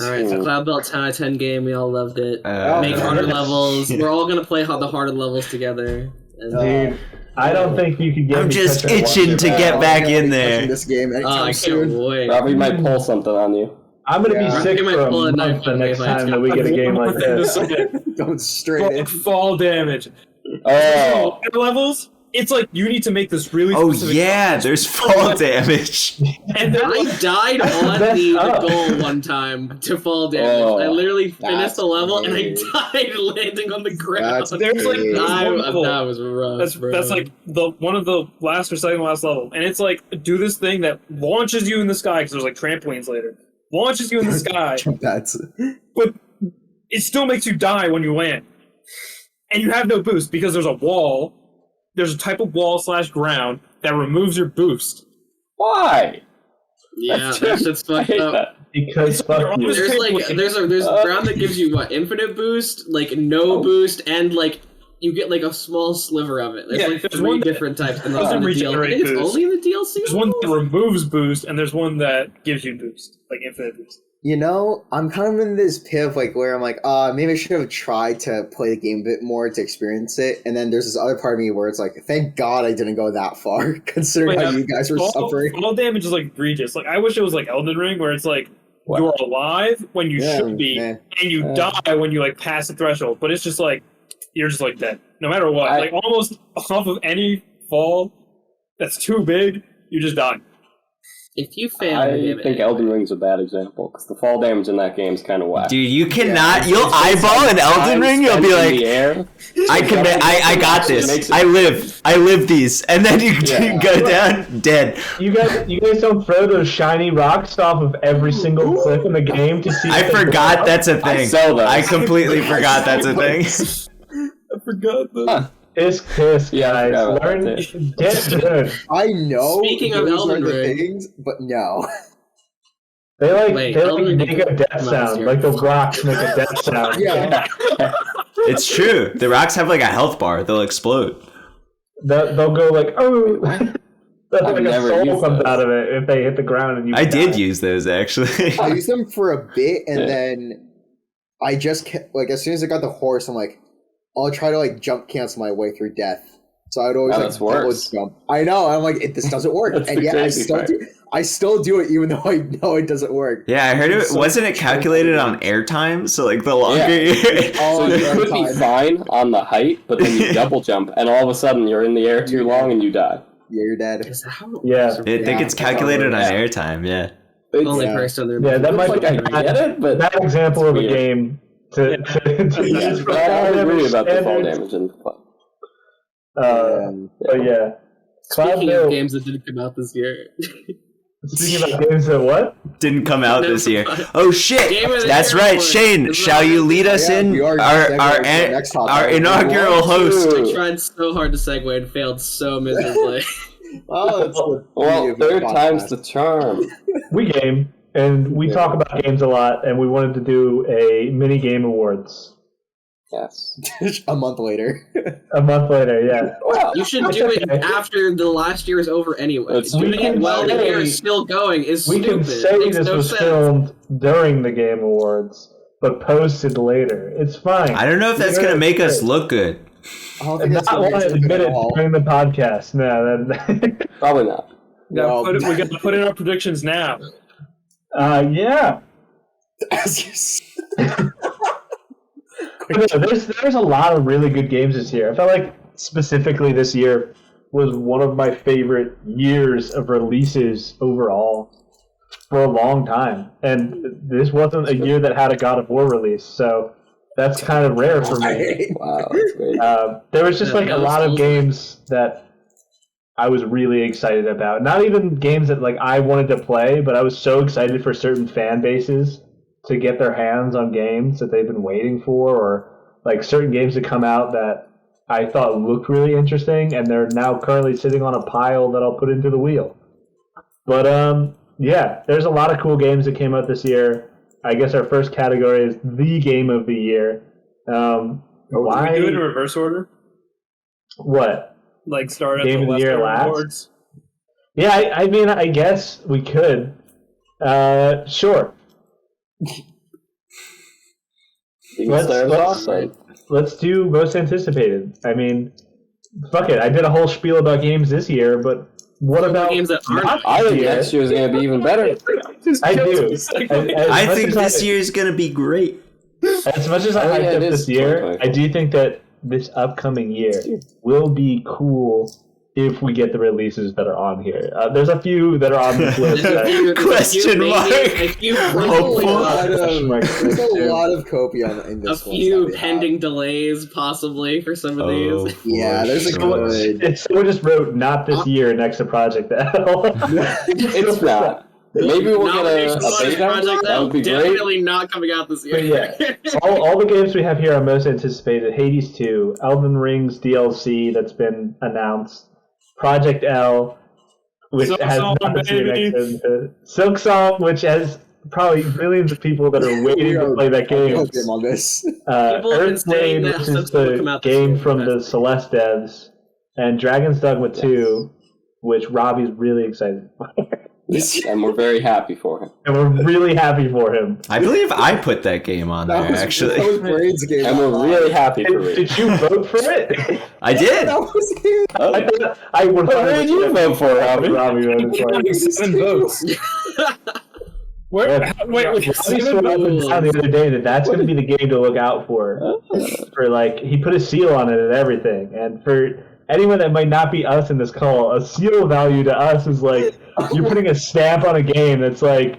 All right, so Cloudbuilt 10 out of 10 game. We all loved it. Uh, Make harder yeah. levels. We're all gonna play the harder levels together. And Dude, I don't think you could get I'm me just touching itching one to game. get back in Touching there. this game anytime I soon. can't wait. Robbie might pull something on you. I'm gonna Yeah. be sick I might for pull a a knife month the on me next if I time that we get a game like this. Going straight in. Fall damage. Oh, Other levels, it's like you need to make this really Oh specific. yeah, there's fall damage. And then I died on That's the up. goal one time to fall damage. Oh, I literally finished that's the level and I great. died landing on the ground. That's There's like great. there's one level. That was rough. That's like the one of the last or second to last level, and it's like do this thing that launches you in the sky because there's like trampolines later. Launches you in the sky, Jump pads. but it still makes you die when you land, and you have no boost because there's a wall. There's a type of wall / ground that removes your boost. why? yeah, that shit's I fucked hate up. that. Because You're fuck on you. this There's like trampoline. there's ground that gives you what infinite boost, like no Oh. boost, and like you get like a small sliver of it. There's Yeah, like there's three one that different types. And those doesn't are the regenerate DLC. It's boost. only in the DLC. There's one that removes boost, and there's one that gives you boost, like infinite boost. You know, I'm kind of in this pit like where I'm like, maybe I should have tried to play the game a bit more to experience it. And then there's this other part of me where it's like, thank God I didn't go that far, considering Wait, how you guys were suffering. Fall damage is like egregious. Like I wish it was like Elden Ring, where it's like Wow. you're alive when you Yeah, should be, man. and you Yeah. die when you like pass the threshold. But it's just like you're just like dead, no matter what. Like almost off of any fall that's too big, you just die. If you fail, I the game think Elden Ring's a bad example because the fall damage in that game is kind of whack. Dude, you cannot. Yeah. You'll eyeball an Elden Time Ring. You'll spent be in like, the air. I got this. I live these, and then you Yeah. go down dead. You guys don't throw those shiny rocks off of every single cliff in the game to see. I if they forgot blow up? that's a I thing. sell those. I completely forgot that's a thing. I forgot that. Huh. It's piss, Yeah, I guys. forgot about Learn, that get good. I know Speaking of those Elden are the Ring. things, but no. They Wait, they Elden Ring make a didn't death come out sound, this year. like the rocks make a death sound. Yeah. It's true. The rocks have like a health bar. They'll explode. They'll go like, oh, that's I've like a never soul used comes those. out of it if they hit the ground and you. I die. did use those actually. I used them for a bit, and Yeah. then I just kept, like, as soon as I got the horse, I'm like, I'll try to like jump cancel my way through death. So I'd always No, like that's double worse. jump. I know. I'm like, this doesn't work, That's and the yet I crazy still part. do. I still do it, even though I know it doesn't work. Yeah, I heard it. So- Wasn't it calculated on airtime? So like the longer Yeah. you. Oh, So you yeah. could be fine on the height, but then you double jump, and all of a sudden you're in the air too long and you die. Yeah, you're dead. Is that how it Yeah. works? I think Yeah. it's calculated on airtime. Yeah. It's, Only Yeah. person there. Yeah, that looks might like be I get it, but that example of a weird. game to yeah, use for but I fall agree about the fall standards. damage and But yeah, Speaking Cloudbuilt- of games that didn't come out this year, Speaking about games that what? Didn't come out this year. Game Oh shit! of the That's year right, award. Shane. It's Shall not- you lead us Yeah, in we are our segueing to the next topic. our inaugural host? I tried so hard to segue and failed so miserably. Oh, that's the beauty well, of the third time's podcast. the charm. We game, and we Yeah. talk about games a lot, and we wanted to do a mini game awards Yes. a month later. a month later. Yeah, Well, You should That's do it okay. after the last year is over anyway. That's Doing true. it while the We year can is still going is we stupid. can say It makes this no was sense. filmed during the Game Awards, but posted later. It's fine. I don't know if that's gonna make us look good. I don't And think that's not gonna want make to it admit at it all. during the podcast. No, that, probably not. We gotta Well- put it- we got to put in our predictions now. yeah. No, there's a lot of really good games this year. I felt like specifically this year was one of my favorite years of releases overall for a long time. And this wasn't a year that had a God of War release, so that's kind of rare for me. Wow, that's great. There was just Yeah, like a that was lot of awesome. games that I was really excited about. Not even games that like I wanted to play, but I was so excited for certain fan bases to get their hands on games that they've been waiting for, or like certain games that come out that I thought looked really interesting, and they're now currently sitting on a pile that I'll put into the wheel. But yeah, there's a lot of cool games that came out this year. I guess our first category is the game of the year. Can Why? we do it in reverse order? What? Like start at Game the of the left year last? awards? Yeah, I mean, I guess we could. Sure. You can start us off, then. Let's do most anticipated. I mean, fuck it. I did a whole spiel about games this year, but what about games that aren't? not I think this year? next year is going to be even better. I do. I think this year is going to be great. As much as I Oh, hyped yeah, up it this is year, 2024. I do think that this upcoming year will be cool if we get the releases that are on here. There's a few that are on this list. There's a few- that- there's a few Question maybe- mark. A few There's a Hopeful. lot Question mark. there's a lot of copium in a this list few that we have. pending delays, possibly, for some of Oh, these. Yeah, there's a sure. good. Someone just wrote "not this year" next to Project L. It's not. Maybe we'll get Nomination a for beta. Project That L, would be great. definitely not coming out this year. But yeah, all the games we have here are most anticipated. Hades 2, Elden Ring's DLC that's been announced, Project L, which Silk has Song, not been baby. next Silk Song, which has probably millions of people that are waiting to play that game. Copium on this. People have been saying Earthblade, that which Silk is Song will the come out this game year. from the Celeste devs, and Dragon's Dogma 2, which Robbie's really excited for. Yes, and we're very happy for him. And we're really happy for him. I believe I put that game on there, That was actually. Braid's game. And we're really happy for Did, you. did you vote for it? I did. That was him. I thought I would. What did you vote for, Robbie? Robbie voted for it. 7 votes. Wait, Robbie wait, swore 7 up and votes. down the other day that's going to be the game to look out for. For like, he put a seal on it and everything. And for anyone that might not be us in this call, a seal value to us is like you're putting a stamp on a game that's like.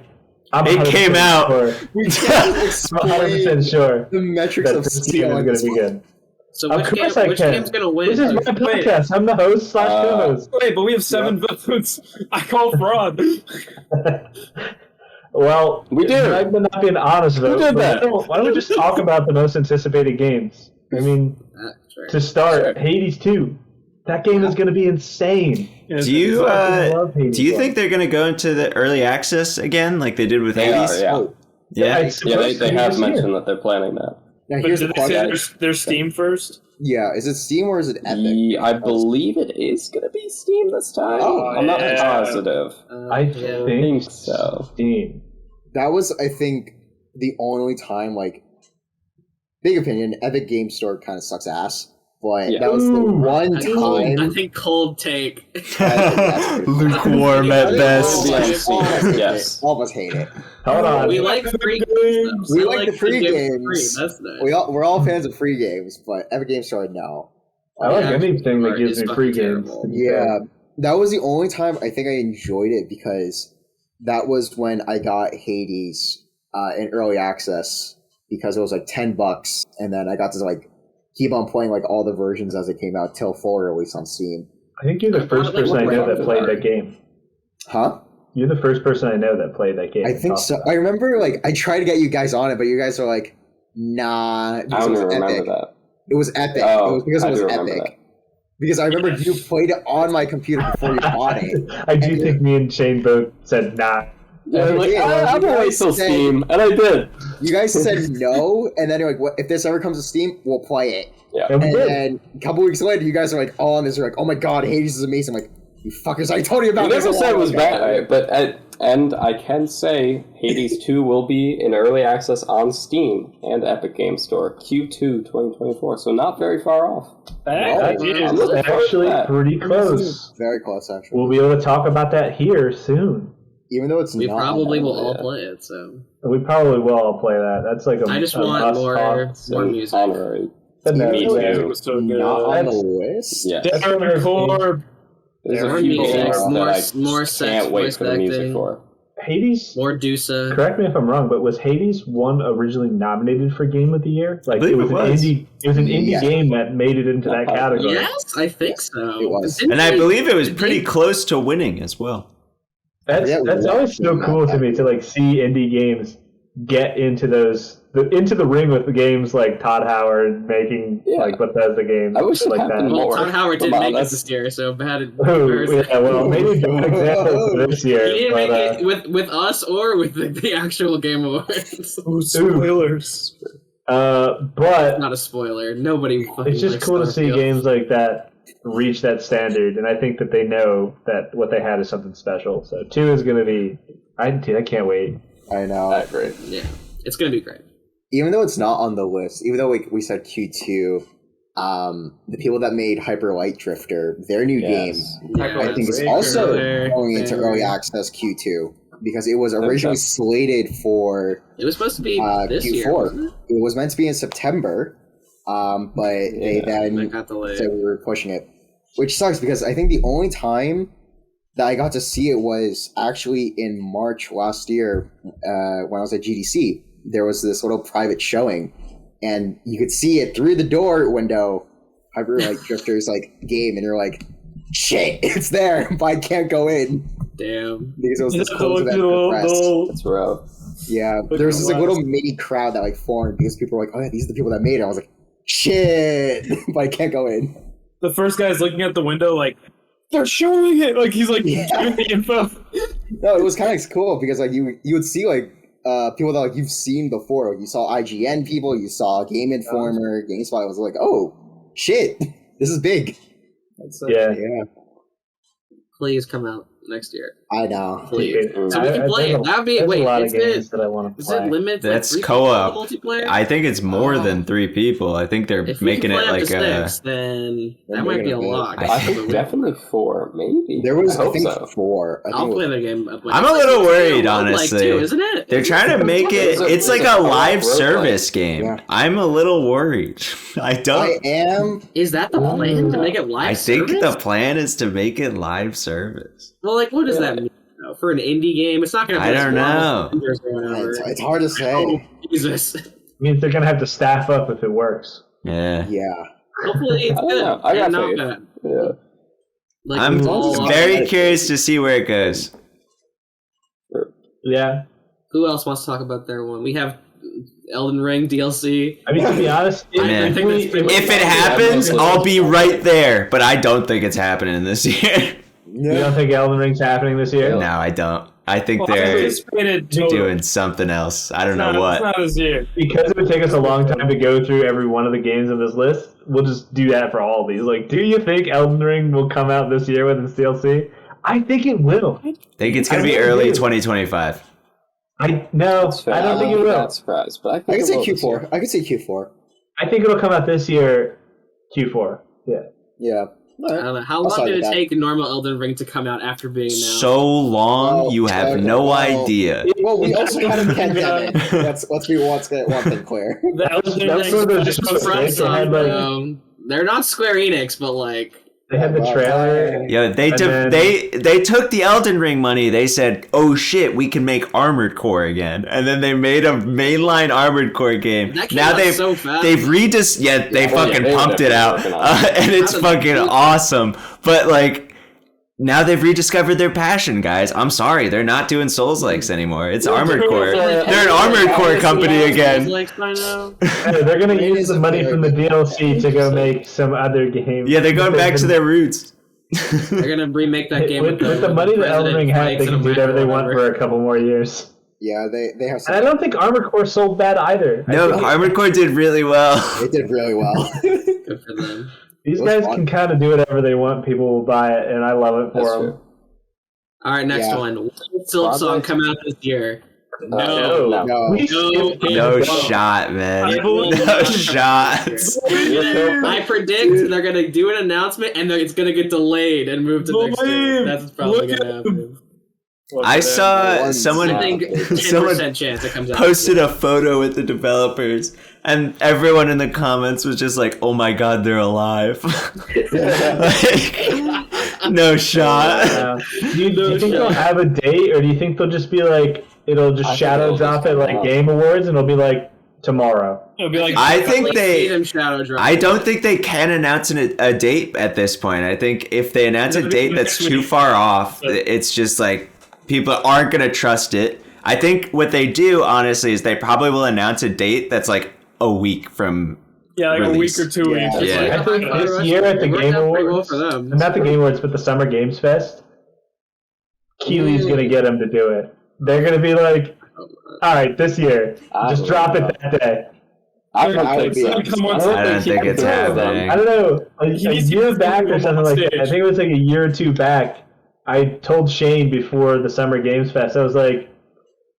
I'm It 100% came out. Sure. We can't I'm 100% explain sure the metrics that of this game steel is going to be good. So Of which, game, course I which can. game's gonna win? This is my Wait. podcast. I'm the host / co-host. Wait, but we have 7 votes. I call fraud. Well, We do. It might not be an honest vote. did but that? Why don't we just talk about the most anticipated games? I mean, Sure. to start, Sure. Hades 2. That game is going to be insane. Do you I love Hades do you 1. think they're going to go into the early access again, like they did with They Hades? are, yeah. Oh, Yeah. It's Yeah, supposed to they be have this year. mentioned that they're planning that. now But here's did the they say question. their Steam first? Yeah, is it Steam or is it Epic? I believe it is going to be Steam this time. Oh, I'm not yeah. positive. I Yeah. think so. Steam. That was, I think, the only time, like, big opinion, Epic Game Store kind of sucks ass. But Yeah. that was the Ooh. one I time. think cold take. Lukewarm at I best. think all of us Yes. hate it. Yes. All of us hate it. Hold on. We like free games. We I like the free games games. Free. That's nice. We're all fans of free games, but Epic Game Store, no. I like Yeah, anything that Art gives is me fucking free games. terrible. to be Yeah, fair. that was the only time I think I enjoyed it because that was when I got Hades in early access because it was like $10, and then I got to like keep on playing like all the versions as it came out till full release on Steam. I think you're the I first thought it person I looked know like that played Art. that game. Huh? You're the first person I know that played that game. I think so. I remember like I tried to get you guys on it, but you guys were like, nah. I Because don't it even was remember epic. that. It was epic. Oh, it was because I it was do remember epic. that. Because I remember you played it on my computer before you bought it. I do think me and Shane both said nah. Yeah, you like, did. I'm You gonna wait guys till said- Steam, and I did. You guys said no, and then you're like, "What if this ever comes to Steam? We'll play it." And we And did. then a couple weeks later, you guys are like all on this. You're like, "Oh my god, Hades is amazing!" I'm like, "You fuckers! I told you You about this." never a said it while was ago." bad, but and I can say Hades 2 will be in early access on Steam and Epic Game Store Q2 2024, so not very far off. That It is I'm looking forward to actually that. pretty close. Very close, actually. We'll be able to talk about that here soon. Even though it's We not probably will all yeah. play it. So We probably will all play that. That's like a I just a want must more talk. music. Honorary. But no, Me it's- too. too. It was so good. not on the That's- list. Yeah. That's one of Darren those Core. There's More a few music, games more- that I more just sex can't wait voice for the music acting. for. Hades. More Dusa. Correct me if I'm wrong, but was Hades 1 originally nominated for Game of the Year? Like believe it was it an was. indie. It was an indie Yeah. game that made it into that category. Yes, I think so. It was. Didn't And I they- believe it was pretty close to winning as well. That's Yeah, that's what always so was cool that? to me to like see indie games get into into the ring with the games like Todd Howard making Yeah. like Bethesda games I and wish shit it like happened that. Well, more. Todd Howard did Come on, make it that's- this year, so bad. Oh, yeah, well, maybe do an example for this year. He didn't But, make it with us or with the actual Game Awards. Ooh, spoilers. but Not a spoiler. Nobody fucking it's just likes cool to see Starfield. games like that reach that standard, and I think that they know that what they had is something special. So 2 is going to be. I can't wait. I know. I agree. Yeah, it's gonna be great. Even though it's not on the list, even though we said Q2, the people that made Hyper Light Drifter, their new game, Yeah, I think is also going into early access Q2 because it was originally slated for It was supposed to be this Q4. year. Wasn't It was meant to be in September, but they then got delayed. said we were pushing it, which sucks because I think the only time that I got to see it was actually in March last year when I was at GDC. There was this little private showing, and you could see it through the door window, Hyper Light Drifter's like game, and you're like, shit, it's there, but I can't go in. Damn. Because it was this close event for press. It's rough. Yeah, there was this like little mini crowd that like formed because people were like, oh yeah, these are the people that made it. I was like, shit, but I can't go in. The first guy's looking at the window like, they're showing it! Like, he's like, giving the info. No, it was kind of cool because like you would see like people that like you've seen before. Like, you saw IGN people, you saw Game Informer, GameSpot. Was like, oh shit, this is big. Yeah. Please come out next year. I know. Please. So we can play it. That'd be There's wait. a lot of Is games it that I want to is play. it limited? That's like 3 co-op. people multiplayer? I think it's more than 3 people. I think they're If we making can it play up like to a. 6, then They're that might be a making it lot. big. I think definitely 4, maybe. There was, I I hope think, so. 4. I think I'll it was- play the game. I'm a little worried, honestly. Too, isn't it? They're trying to make it. It's like a live service game. Yeah. I'm a little worried. I don't. I am. Is that the plan to make it live? I think service? the plan is to make it live service. Well, like, what does that mean? though? For an indie game, it's not going to. I don't know. It's hard to say. Oh, Jesus. means they're gonna have to staff up if it works. Yeah. Yeah. Hopefully, it's I don't good. know. I got and not faith. bad. Yeah. Like, I'm it's all- very curious to see where it goes. Yeah. Who else wants to talk about their one? We have Elden Ring DLC. I mean, to be honest, Man. If it happens, happens, I'll be right there. But I don't think it's happening this year. you don't think Elden Ring's happening this year? No, I don't. I think Well, they're anticipated total. doing something else. I don't know It's what. not this year. Because it would take us a long time to go through every one of the games on this list, we'll just do that for all of these. Like, do you think Elden Ring will come out this year with its DLC? I think it will. I think it's going to be I really early do. 2025. No, That's fair. I don't think it I'm will. not surprised, but I think I can it say will this year. Q4. I can say Q4. I think it'll come out this year, Q4. Yeah. Yeah. I don't know. How I'll long side did with it that. take normal Elden Ring to come out after being announced? So long, Well, you have okay, no well, idea. Well, we also had a pandemic. Let's be one thing clear. The Elden That was Ring sort of just just goes from right some- from- had, like- they're not Square Enix, but like They had the trailer. Yeah, they And took then- they took the Elden Ring money. They said, "Oh shit, we can make Armored Core again," and then they made a mainline Armored Core game. that came Now out they've so fast. they fucking they were pumped it definitely out, working on it. and it's How did fucking they do it? awesome. But like. Now they've rediscovered their passion, guys. I'm sorry, they're not doing Souls likes anymore. It's Armored Core. They're an Armored Core company again. Like, I know. Hey, they're gonna It use is the a money very from the good DLC to go make some other games. Yeah, they're going back to their roots. They're gonna remake that game with the money that Elden Ring has. They can do whatever they want for a couple more years. Yeah, they have And I some. don't think Armored Core sold bad either. I No, think Armored Core did really well. They did really well. Good for them. these It was guys fun. can kind of do whatever they want. People will buy it, and I love it That's for them. true. All right, next Yeah. one. Will Silk Song come out this year? No. No. We No. skipped No it. shot, man. It will No not come shots. I predict they're gonna do an announcement and then it's gonna get delayed and moved to next year. That's probably Look gonna at happen. I saw One someone I think 10% chance it comes out. posted a photo with the developers, and everyone in the comments was just like, "Oh my god, they're alive!" Like, no shot. Do you think they'll have a date, or do you think they'll just be like, it'll just I think shadow it'll drop just at come like out. Game Awards, and it'll be like tomorrow? It'll be like, I think Like, see they. them shadow drop. I don't think they can announce a date at this point. I think if they announce a date that's too far off, it's just like people aren't going to trust it. I think what they do, honestly, is they probably will announce a date that's like a week from. yeah, like release. a week or 2 Yeah. weeks. Yeah. Like, I think this year at the It worked Game out pretty well Awards, for them. not the Game Awards, but the Summer Games Fest, Keely's gonna get them to do it. They're gonna be like, all right, this year, just drop it that day. I I don't would think be- so. I don't think it's happening. I don't know. A He needs to year get back or people something on like that. I stage. think it was like a year or two back. I told Shane before the Summer Games Fest, I was like,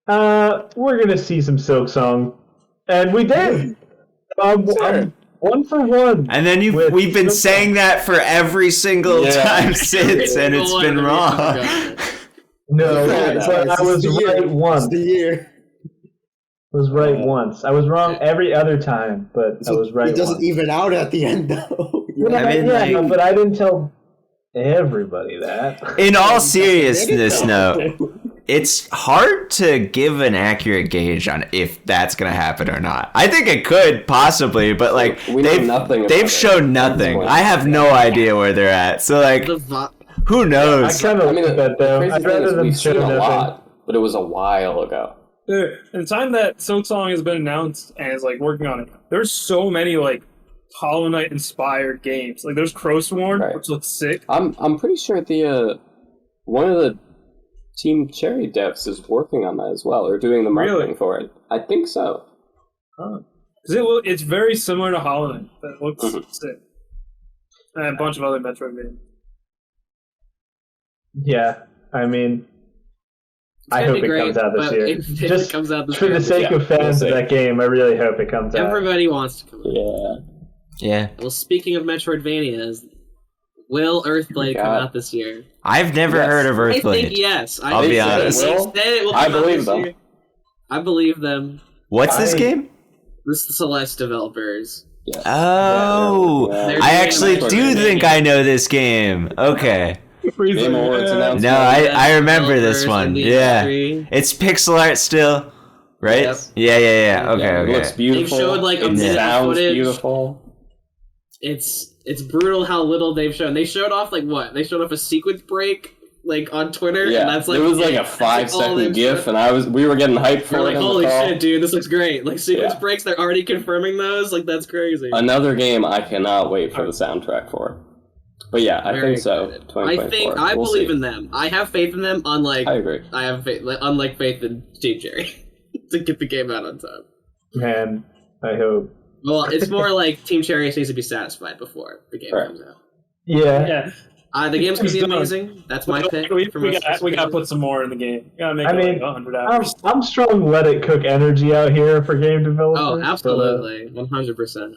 we're gonna see some Silk Song, and we did. I'm 1-for-1. And then we've been saying that for every single time since, and it's been wrong. No, but I was right once. The year. I was right once. I was wrong every other time, but I was right. It doesn't once. even out at the end, though. But I didn't tell everybody that. In all seriousness, no. It's hard to give an accurate gauge on if that's going to happen or not. I think it could possibly, but like they've shown nothing. I have no idea where they're at. So like, who knows? I kind of like that though. I'd rather them show nothing. Lot, but it was a while ago. In the time that Silksong has been announced and is like working on it, there's so many like Hollow Knight inspired games. Like there's Crowsworn, which looks sick. I'm pretty sure the one of the Team Cherry devs is working on that as well, or doing the marketing for it. I think so. Because it's very similar to Hollow Knight. That looks sick. And a bunch of other Metroid games. Yeah, I mean, I hope it comes out this year. Just comes out this for the sake of fans of that game, I really hope it comes out. Everybody wants to come out. Yeah. Well, speaking of Metroidvanias, will Earthblade come out this year? I've never heard of Earthblade. I think yes. I'll be honest. I believe them. Year. I believe them. What's this game? This is the Celeste developers. Yes. Oh, I actually do think I know this game. Okay. Game Awards announcement. No, I remember this one. Yeah. It's pixel art still, right? Yep. Yeah. Okay. It looks beautiful. They've showed like a minute sounds footage. Beautiful. It's brutal how little they've shown. They showed off like what? They showed off a sequence break like on Twitter. Yeah, and that's like it was like a 5-second GIF, and we were getting hyped for it. Like, holy shit, dude, this looks great! Like sequence breaks, they're already confirming those. Like that's crazy. Another game I cannot wait for the soundtrack for. But yeah, I think so. I believe in them. I have faith in them. Unlike I agree. I have faith. Unlike faith in Team Cherry to get the game out on time. Man, I hope. Well, it's more like Team Cherry needs to be satisfied before the game comes out. Yeah. The game's gonna be amazing. That's my pick. We gotta put some more in the game. We gotta make it like 100 hours. I'm strong. Let it cook energy out here for game developers. Oh, absolutely, 100%.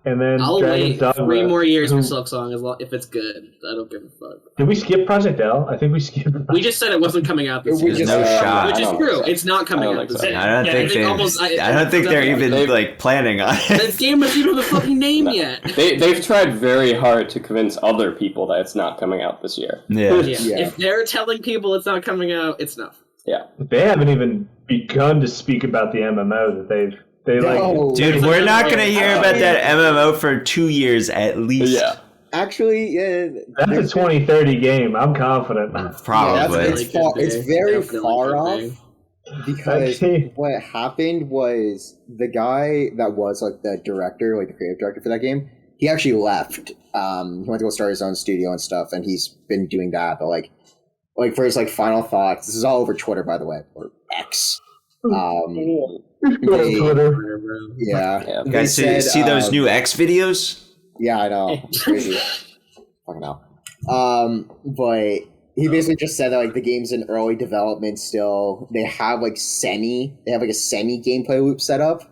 And then I'll Dragon's wait Dogma, 3 more years for Silksong if it's good. I don't give a fuck. Did we skip Project L? I think we skipped. We just said it wasn't coming out this year. There's no shot. Which is true. It's not coming out this year. I don't think they're even like planning on it. This game doesn't even have a fucking name yet. They've tried very hard to convince other people that it's not coming out this year. Yeah. If they're telling people it's not coming out, it's not. Yeah. They haven't even begun to speak about the MMO that they've. Dude, we're not gonna hear about that MMO for 2 years at least. Yeah. Actually, that's a 2030 game. I'm confident. Probably. It's very far off because what happened was the guy that was like the director, like the creative director for that game, he actually left. He went to go start his own studio and stuff, and he's been doing that. But like for his like final thoughts, this is all over Twitter, by the way, or X. Twitter. Yeah. You guys see those new X videos? Yeah, I know. It's crazy. Fucking hell. But he basically just said that like the game's in early development still. They have like a semi gameplay loop set up,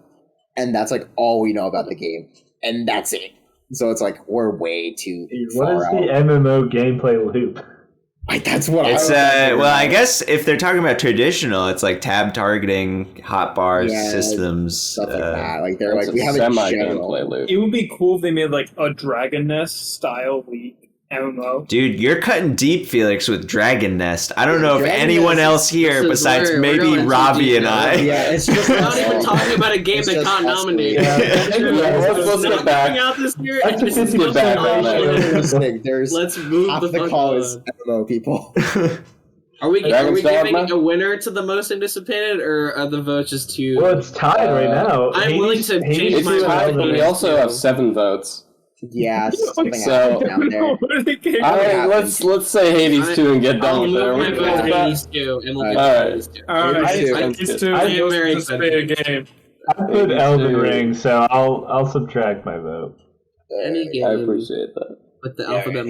and that's like all we know about the game. And that's it. So it's like we're way too far out. What is the MMO gameplay loop? Like, that's what it's I guess if they're talking about traditional, it's like tab targeting, hotbar systems, stuff like that. Like they're like we have a gameplay loop. It would be cool if they made like a Dragon Nest style League MMO. Dude, you're cutting deep, Felix, with Dragon Nest. I don't know if anyone else here besides maybe Robbie and I. Yeah, it's just we're not even talking about a game that got nominated. Let's get back. Out this year. Let's get back on that. There's let's move half the call is MMO people. Are we giving a winner to the most anticipated, or are the votes just too? Well, it's tied right now. I'm willing to change my mind. But we also have 7 votes. Yeah, so down there. All right, let's say Hades 2 and get done with it. Hades 2, and we'll All right, Hades 2. I'm very excited game. I put Elden Ring, so I'll subtract my vote. Any game. I appreciate that. With the alphabet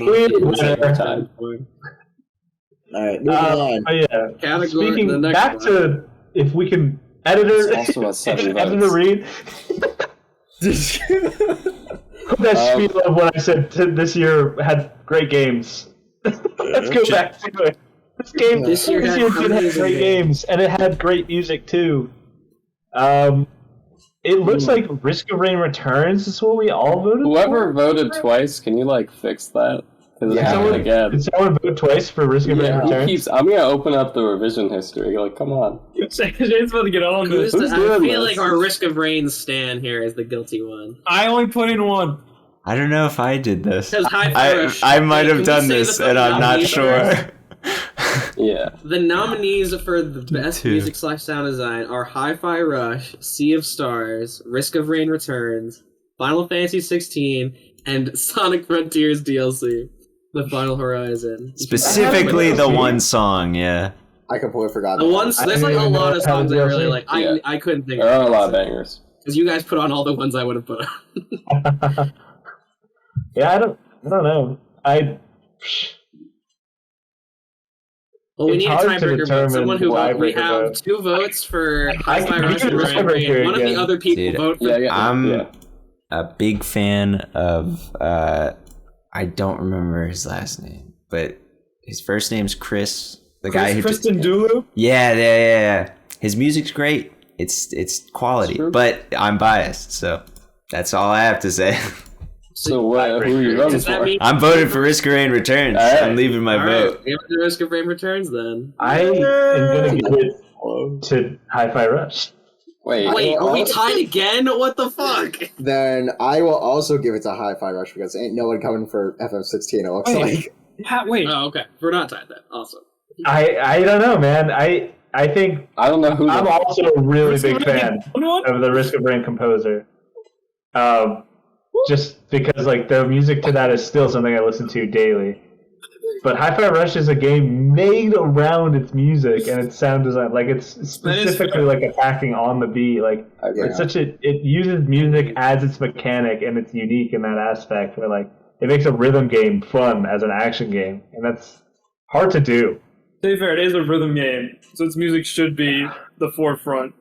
time. All right, moving on. Yeah. Speaking back to if we can editor also a 7 editor read. That spiel of what I said this year had great games. Let's go back to it. This year did have great games, and it had great music too. It looks like Risk of Rain Returns is what we all voted Whoever for. voted twice, can you fix that? Because it happened again. Did someone vote twice for Risk of Rain Returns? I'm gonna open up the revision history. Come on. James about to get on this. I feel like our Risk of Rain stand here is the guilty one. I only put in one. I don't know if I did this. I might have done this, and I'm not sure. Yeah. The nominees for the best music / sound design are Hi-Fi Rush, Sea of Stars, Risk of Rain Returns, Final Fantasy 16, and Sonic Frontiers DLC, The Final Horizon. Specifically the one song, yeah. I completely forgot. The ones there's like a lot of songs I really like. I couldn't think. There are a lot of bangers. Because you guys put on all the ones I would have put on. Yeah, I don't know. Well, we It's need a hard to tiebreaker vote. determine Someone who votes. We tiebreaker have vote. 2 votes for Hi-Fi can Rush do and the Risk of tiebreaker Rain. One of the again. other people vote for. I'm a big fan of, I don't remember his last name, but his first name's Chris. The guy who Kristen Dulu? Yeah. His music's great. It's quality, but I'm biased, so that's all I have to say. So who are you voting for? I'm voting for Risk of Rain Returns. Right. I'm leaving my vote. We have the Risk of Rain Returns then. I am going to give it to Hi-Fi Rush. Wait, are we tied again? What the fuck? Then I will also give it to Hi-Fi Rush because ain't no one coming for FF16. It looks like. Wait. Oh, okay. We're not tied then. Awesome. I don't know, man. I think I don't know who. I'm also a really big fan of the Risk of Rain composer. Just because the music to that is still something I listen to daily. But Hi-Fi Rush is a game made around its music and its sound design. It's specifically attacking on the beat. It's it uses music as its mechanic, and it's unique in that aspect where it makes a rhythm game fun as an action game, and that's hard to do. To be fair, it is a rhythm game, so its music should be the forefront.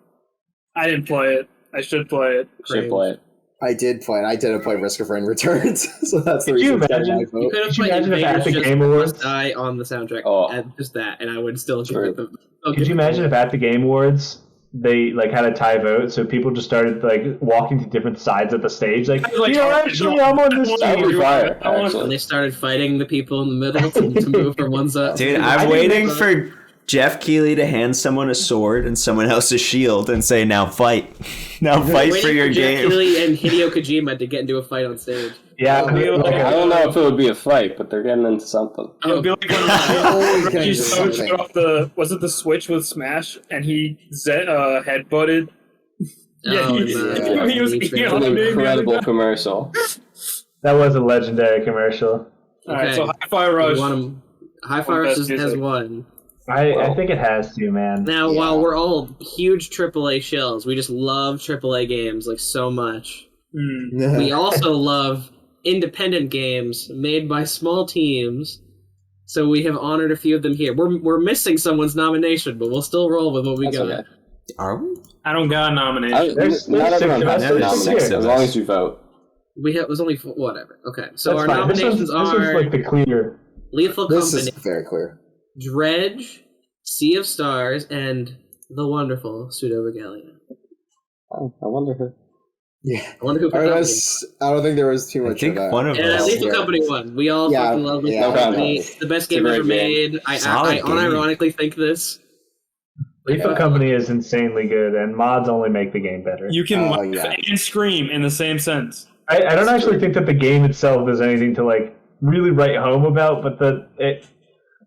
I didn't play it. I should play it. Should play it. I did play it. I didn't play Risk of Rain Returns, so that's the Could you reason. imagine? You could have Could you played imagine if at Invaders the Just Game Awards? Must Die on the soundtrack. And just that, and I would still give it the. Could you imagine if at the Game Awards they had a tie vote, so people just started walking to different sides of the stage, actually I'm on this That would be side. fire, And actually. they started fighting the people in the middle to move from one side. Dude, I'm waiting for Jeff Keighley to hand someone a sword and someone else a shield and say, "Now fight, now fight for your Jeff game." Keighley and Hideo Kojima to get into a fight on stage. Yeah, I don't know if it would be a fight, but they're getting into something. It would be like when Okay, he just switched something. off was it the Switch with Smash, and he headbutted. He was It's an incredible commercial. that was a legendary commercial. Alright, so Hi-Fi Rush. Hi-Fi Rush has won. I think it has to, man. Now, while we're all huge AAA shills, we just love AAA games so much. We also love independent games made by small teams. So we have honored a few of them here. We're missing someone's nomination, but we'll still roll with what we got. Okay. Are we? I don't got a nomination. There's Not six everyone of has us. to There's nominate, six as of long us. as you vote. There's only whatever. Okay, so That's our fine. nominations This are one's the clear. Lethal This Company, is very clear. Dredge, Sea of Stars, and the wonderful Pseudo Regalia. Oh, I wonder who. Yeah. I wonder who picked I don't think there was too I much think of that. one of And us. Lethal Yeah. Company won. We all Yeah, fucking love Lethal yeah. Company. Okay. The best It's a game great ever game. made. I Solid game. unironically think this. Lethal Company is insanely good, and mods only make the game better. You can laugh yeah. and scream in the same sentence. I don't actually think that the game itself is anything to really write home about, but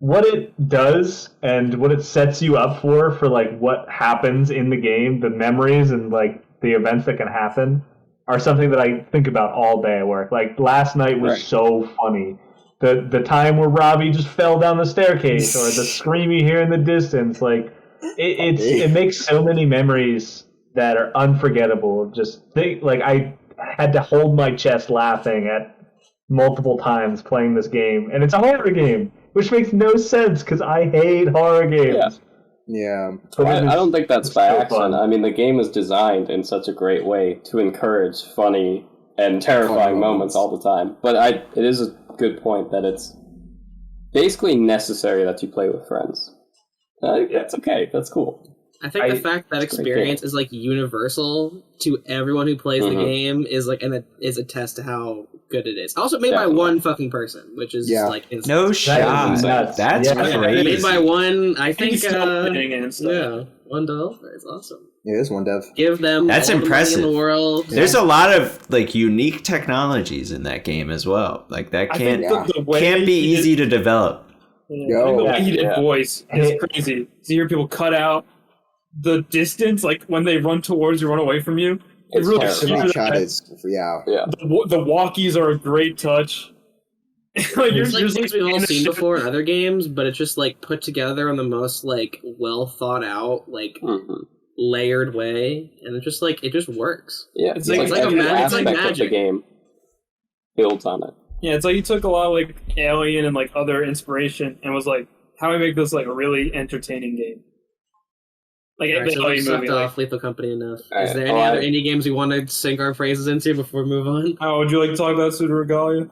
what it does and what it sets you up for what happens in the game, the memories and the events that can happen are something that I think about all day at work. Last night was so funny. The time where Robbie just fell down the staircase, or the scream you hear in the distance, it makes so many memories that are unforgettable. I had to hold my chest laughing at multiple times playing this game, and it's a horror game, which makes no sense because I hate horror games. Yeah. But I don't think that's it's by so accident. fun. I mean, the game is designed in such a great way to encourage funny and terrifying moments all the time. But it is a good point that it's basically necessary that you play with friends. That's okay. That's cool. I think the fact that experience is like universal to everyone who plays the game is like, and it is a test to how good it it's also made by one fucking person, which is like insane. No shot. That's crazy. Made by one, I think. Yeah, one developer. It's awesome. Yeah, there's one dev. Give them. That's all impressive. The money in the world. There's a lot of like unique technologies in that game as well. Like that can't be easy to develop. The way he did voice is crazy. To hear people cut out the distance, like when they run towards you, run away from you. It's really the walkies are a great touch. Like, it's like things we've all seen before in other games, but it's just like put together in the most like well thought out, like layered way, and it just works. Yeah, it's like a magic. Of the game builds on it. Yeah, it's like he took a lot of like Alien and like other inspiration and was like, how do we make this like a really entertaining game? Like, right, so we sucked off Lethal Company enough. Is there any other indie games we want to sink our phrases into before we move on? Oh, would you like to talk about Pseudo Regalia?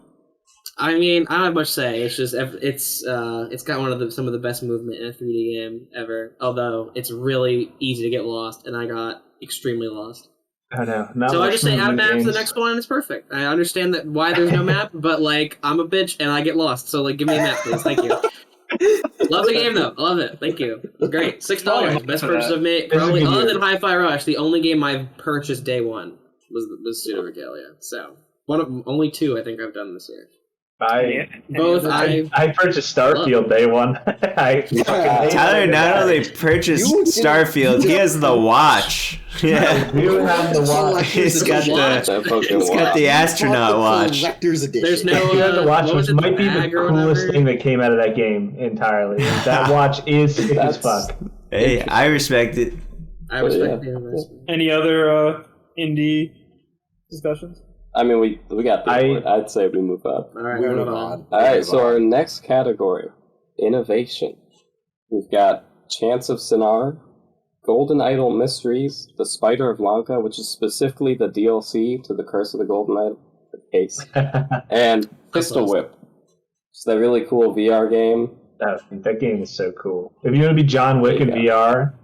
I mean, I don't have much to say. It's just it's got some of the best movement in a 3D game ever. Although it's really easy to get lost, and I got extremely lost. I know. So I just say add a map to the next one, and it's perfect. I understand that why there's no map, but like I'm a bitch and I get lost. So like, give me a map, please. Thank you. Love the game though. I love it. Thank you. Great. $6. Best purchase I've made. Probably other than Hi-Fi Rush, the only game I've purchased day one was Pseudo Regalia. So only two I think I've done this year. I purchased Starfield day one. Tyler not only purchased Starfield, he has the watch. Yeah, you have the watch. He's got the astronaut watch. There's no. You have the watch, which might be the coolest thing that came out of that game entirely. That watch is sick as fuck. Hey, I respect it. I respect the investment. Any other indie discussions? I mean, we got the I'd say we move up. All right, move on. All right, so our next category, innovation. We've got Chants of Sinar, Golden Idol Mysteries, The Spider of Lanka, which is specifically the DLC to the Curse of the Golden Idol case, and Pistol Whip. It's that really cool VR game. That game is so cool. If you want to be John Wick in VR,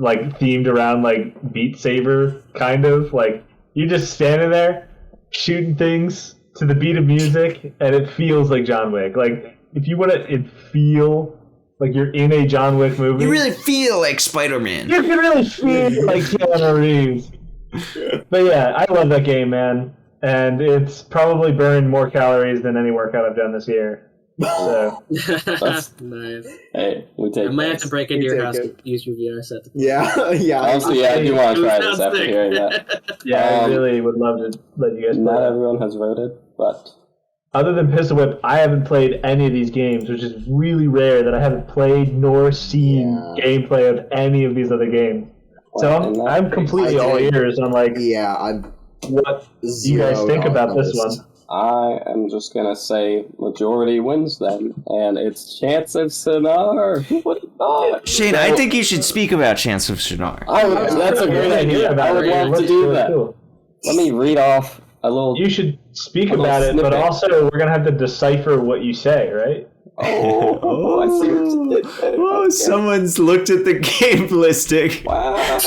like themed around like Beat Saber, kind of like. You're just standing there, shooting things to the beat of music, and it feels like John Wick. Like, if you want to feel like you're in a John Wick movie... You really feel like Spider-Man. You can really feel like Keanu Reeves. But yeah, I love that game, man. And it's probably burned more calories than any workout I've done this year. So. That's nice. Hey, we take I might have to break into your house to use your VR set. Yeah. Honestly, I do want to try this after hearing that. Yeah, I really would love to let you guys play. Not everyone has voted, but... Other than Pistol Whip, I haven't played any of these games, which is really rare that I haven't played nor seen gameplay of any of these other games. So I'm completely all ears on what you guys think about this one. I am just gonna say majority wins then, and it's Chants of Sinar. Who would have thought? Shane, I think you should speak about Chants of Sinar. That's a great idea. I would love to do that. Cool. Let me read off a little. You should speak about it, but also we're gonna have to decipher what you say, right? I see what you did there. Oh, someone's looked at the game listing. Wow.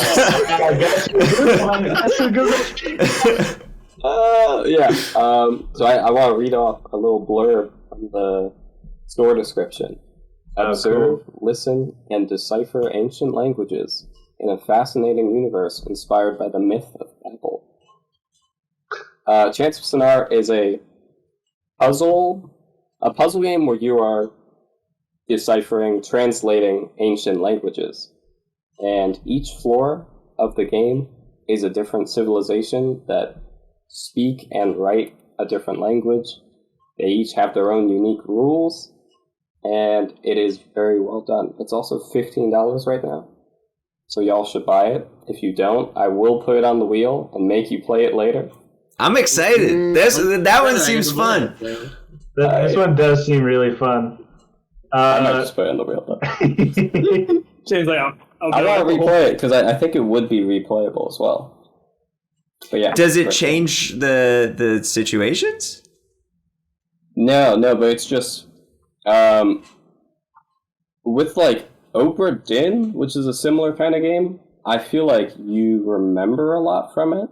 So I want to read off a little blurb from the store description. Observe, listen, and decipher ancient languages in a fascinating universe inspired by the myth of Babel. Chants of Sinar is a puzzle game where you are translating ancient languages. And each floor of the game is a different civilization that speak and write a different language. They each have their own unique rules, and it is very well done. It's also $15 right now, so y'all should buy it. If you don't, I will put it on the wheel and make you play it later. I'm excited. That one seems fun. This one does seem really fun. I might just put it on the wheel, though. Shane's like, I want to replay it because I think it would be replayable as well. But yeah. Does it change the situations? No, but it's just with like Obra Dinn, which is a similar kind of game. I feel like you remember a lot from it,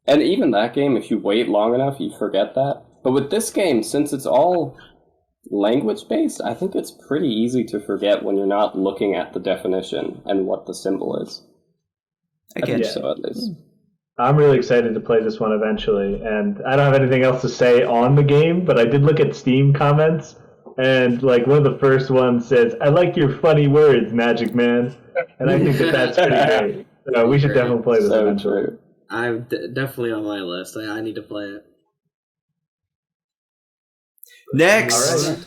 and even that game, if you wait long enough, you forget that. But with this game, since it's all language based, I think it's pretty easy to forget when you're not looking at the definition and what the symbol is. I get think so, at least. I'm really excited to play this one eventually, and I don't have anything else to say on the game, but I did look at Steam comments, and like one of the first ones says, "I like your funny words, Magic Man," and I think that's pretty great. So we should definitely play this eventually. True. I'm definitely on my list. I need to play it. Next. All right.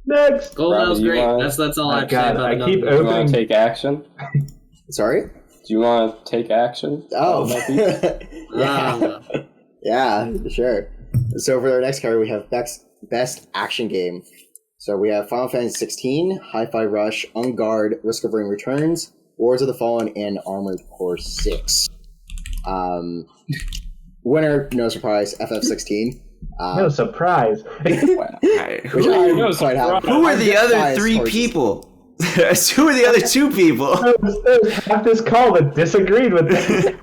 Next. Goldenel's you great. want- That's all I have to say God, about I it. keep Do you want opening. to take action? Sorry. Do you want to take action? Oh, Ah. yeah, sure. So for our next category, we have best action game. So we have Final Fantasy 16, Hi-Fi Rush, On Guard, Risk of Rain Returns, Wars of the Fallen, and Armored Core 6. Winner, no surprise, FF16. No surprise. Which I'm No quite happy. Who are I'm the just other biased three towards this. people? Who are the other two people? There's half this call that disagreed with it.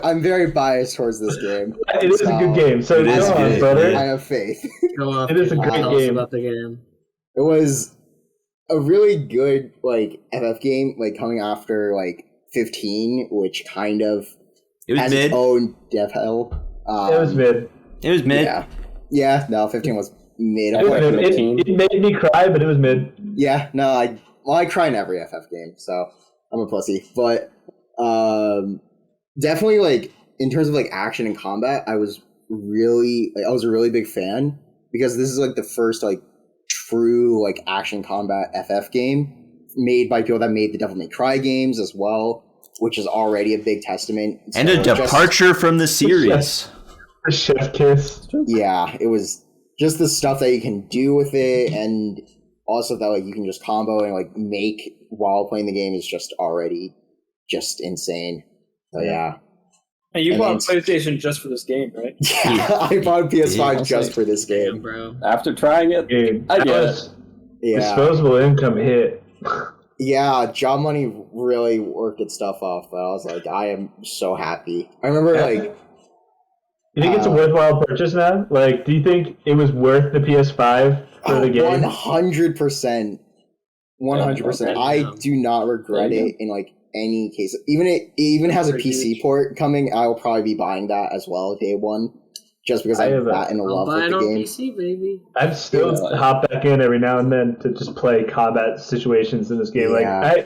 I'm very biased towards this game. It is a good game. So It is go on, good, brother. yeah. I have faith. Go off. It is a great Tell us game. about the game. It was a really good FF game, coming after 15, which kind of It was has mid. its own dev hell. It was mid. It was mid. Yeah. No, 15 was mid. It was like mid. mid-teen. It made me cry, but it was mid. Yeah, no, I cry in every FF game, so I'm a pussy. But definitely in terms of action and combat, I was a really big fan because this is the first true action combat FF game made by people that made the Devil May Cry games as well, which is already a big testament. And So a departure from the series. The chef kiss. Yeah, it was just the stuff that you can do with it, and also that you can just combo and make while playing the game is just already just insane. So yeah. And you And bought a then- PlayStation just for this game, right? Yeah, I bought a PS5 Yeah. just for this Damn, game. bro. After trying it, Dude, I get it. was Yeah, disposable income hit. yeah. Job money really worked its stuff off, but I was I am so happy. I remember You think it's a worthwhile purchase now? Do you think it was worth the PS5 for the game? 100%, 100%. I do not regret Yeah. it in any case. It even has a Pretty PC huge. port coming. I will probably be buying that as well day one, just because I I'm have that in I'll love buy with it the on game. PC, baby. I'd still Yeah. hop back in every now and then to just play combat situations in this game. Yeah.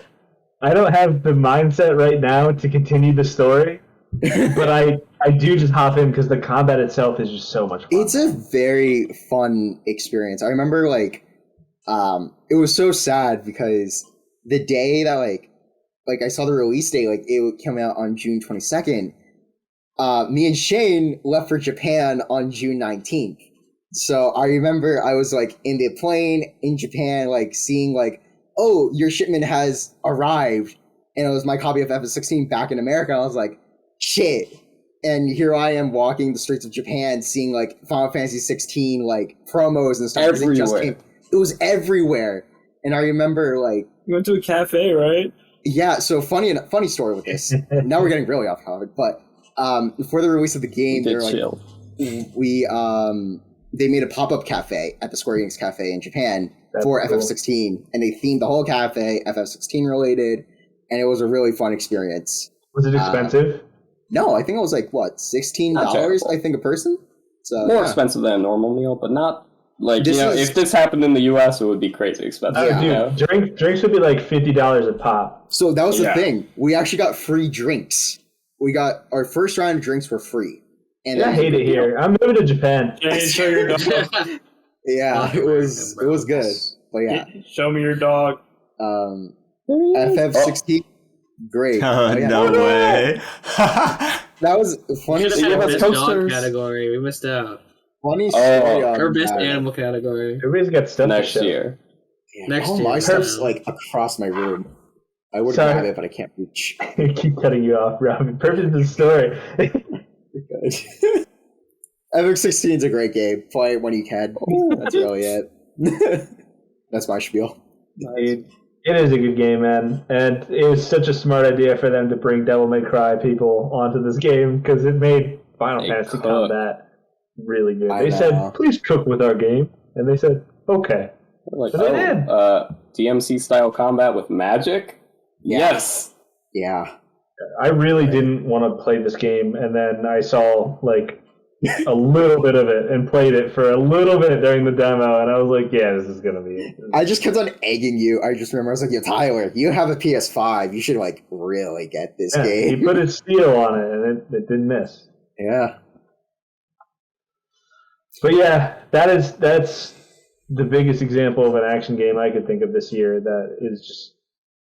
I don't have the mindset right now to continue the story, but I do just hop in because the combat itself is just so much fun. It's a very fun experience. I remember it was so sad because the day that I saw the release date, it would come out on June 22nd. Me and Shane left for Japan on June 19th. So I remember I was in the plane in Japan, seeing oh, your shipment has arrived, and it was my copy of FF16 back in America. I was like, shit. And here I am walking the streets of Japan, seeing Final Fantasy 16 promos and stuff. Everywhere. It was everywhere. And I remember You went to a cafe, right? yeah. So funny story with this. Now we're getting really off topic, but before the release of the game, Did they're chill. they made a pop-up cafe at the Square Enix cafe in Japan That's for cool. FF16, and they themed the whole cafe FF16 related, and it was a really fun experience. Was it expensive? No, I think it was $16 Not terrible. I think a person. So More yeah. expensive than a normal meal, but not This is- if this happened in the US, it would be crazy expensive. Oh, Yeah. dude, drinks would be $50 a pop. So that was Yeah. the thing. We actually got free drinks. We got our first round of drinks were free. And I hate it here. I'm moving to Japan. Jane, show your dog. Yeah, it was good. But yeah, Show me your dog. FF16, great. Oh, yeah. no way. That was We funny. should have Yeah, had a but best dog coasters- category. We missed out. Funny story. on Or best that. animal category. Everybody's got stuff to Next show. year. Yeah, Next all year. my stuff's Yeah. across my room. I would Sorry. grab it, but I can't reach. I keep cutting you off, Robin. Perfect the story. MX16 is a great game. Play it when you can. That's really it. That's my spiel. It is a good game, man. And it was such a smart idea for them to bring Devil May Cry people onto this game because it made Final Fantasy combat really good. They said, please cook with our game. And they said, okay. Like, So they did. DMC style combat with magic? Yeah. Yes. Yeah. I really didn't want to play this game, and then I saw like a little bit of it and played it for a little bit during the demo, and I was like, yeah, this is gonna be it. I just kept on egging you. I just remember I was like, yeah, Tyler, you have a PS5. You should like really get this game. He put his steel on it, and it didn't miss. Yeah. But yeah, that's the biggest example of an action game I could think of this year that is just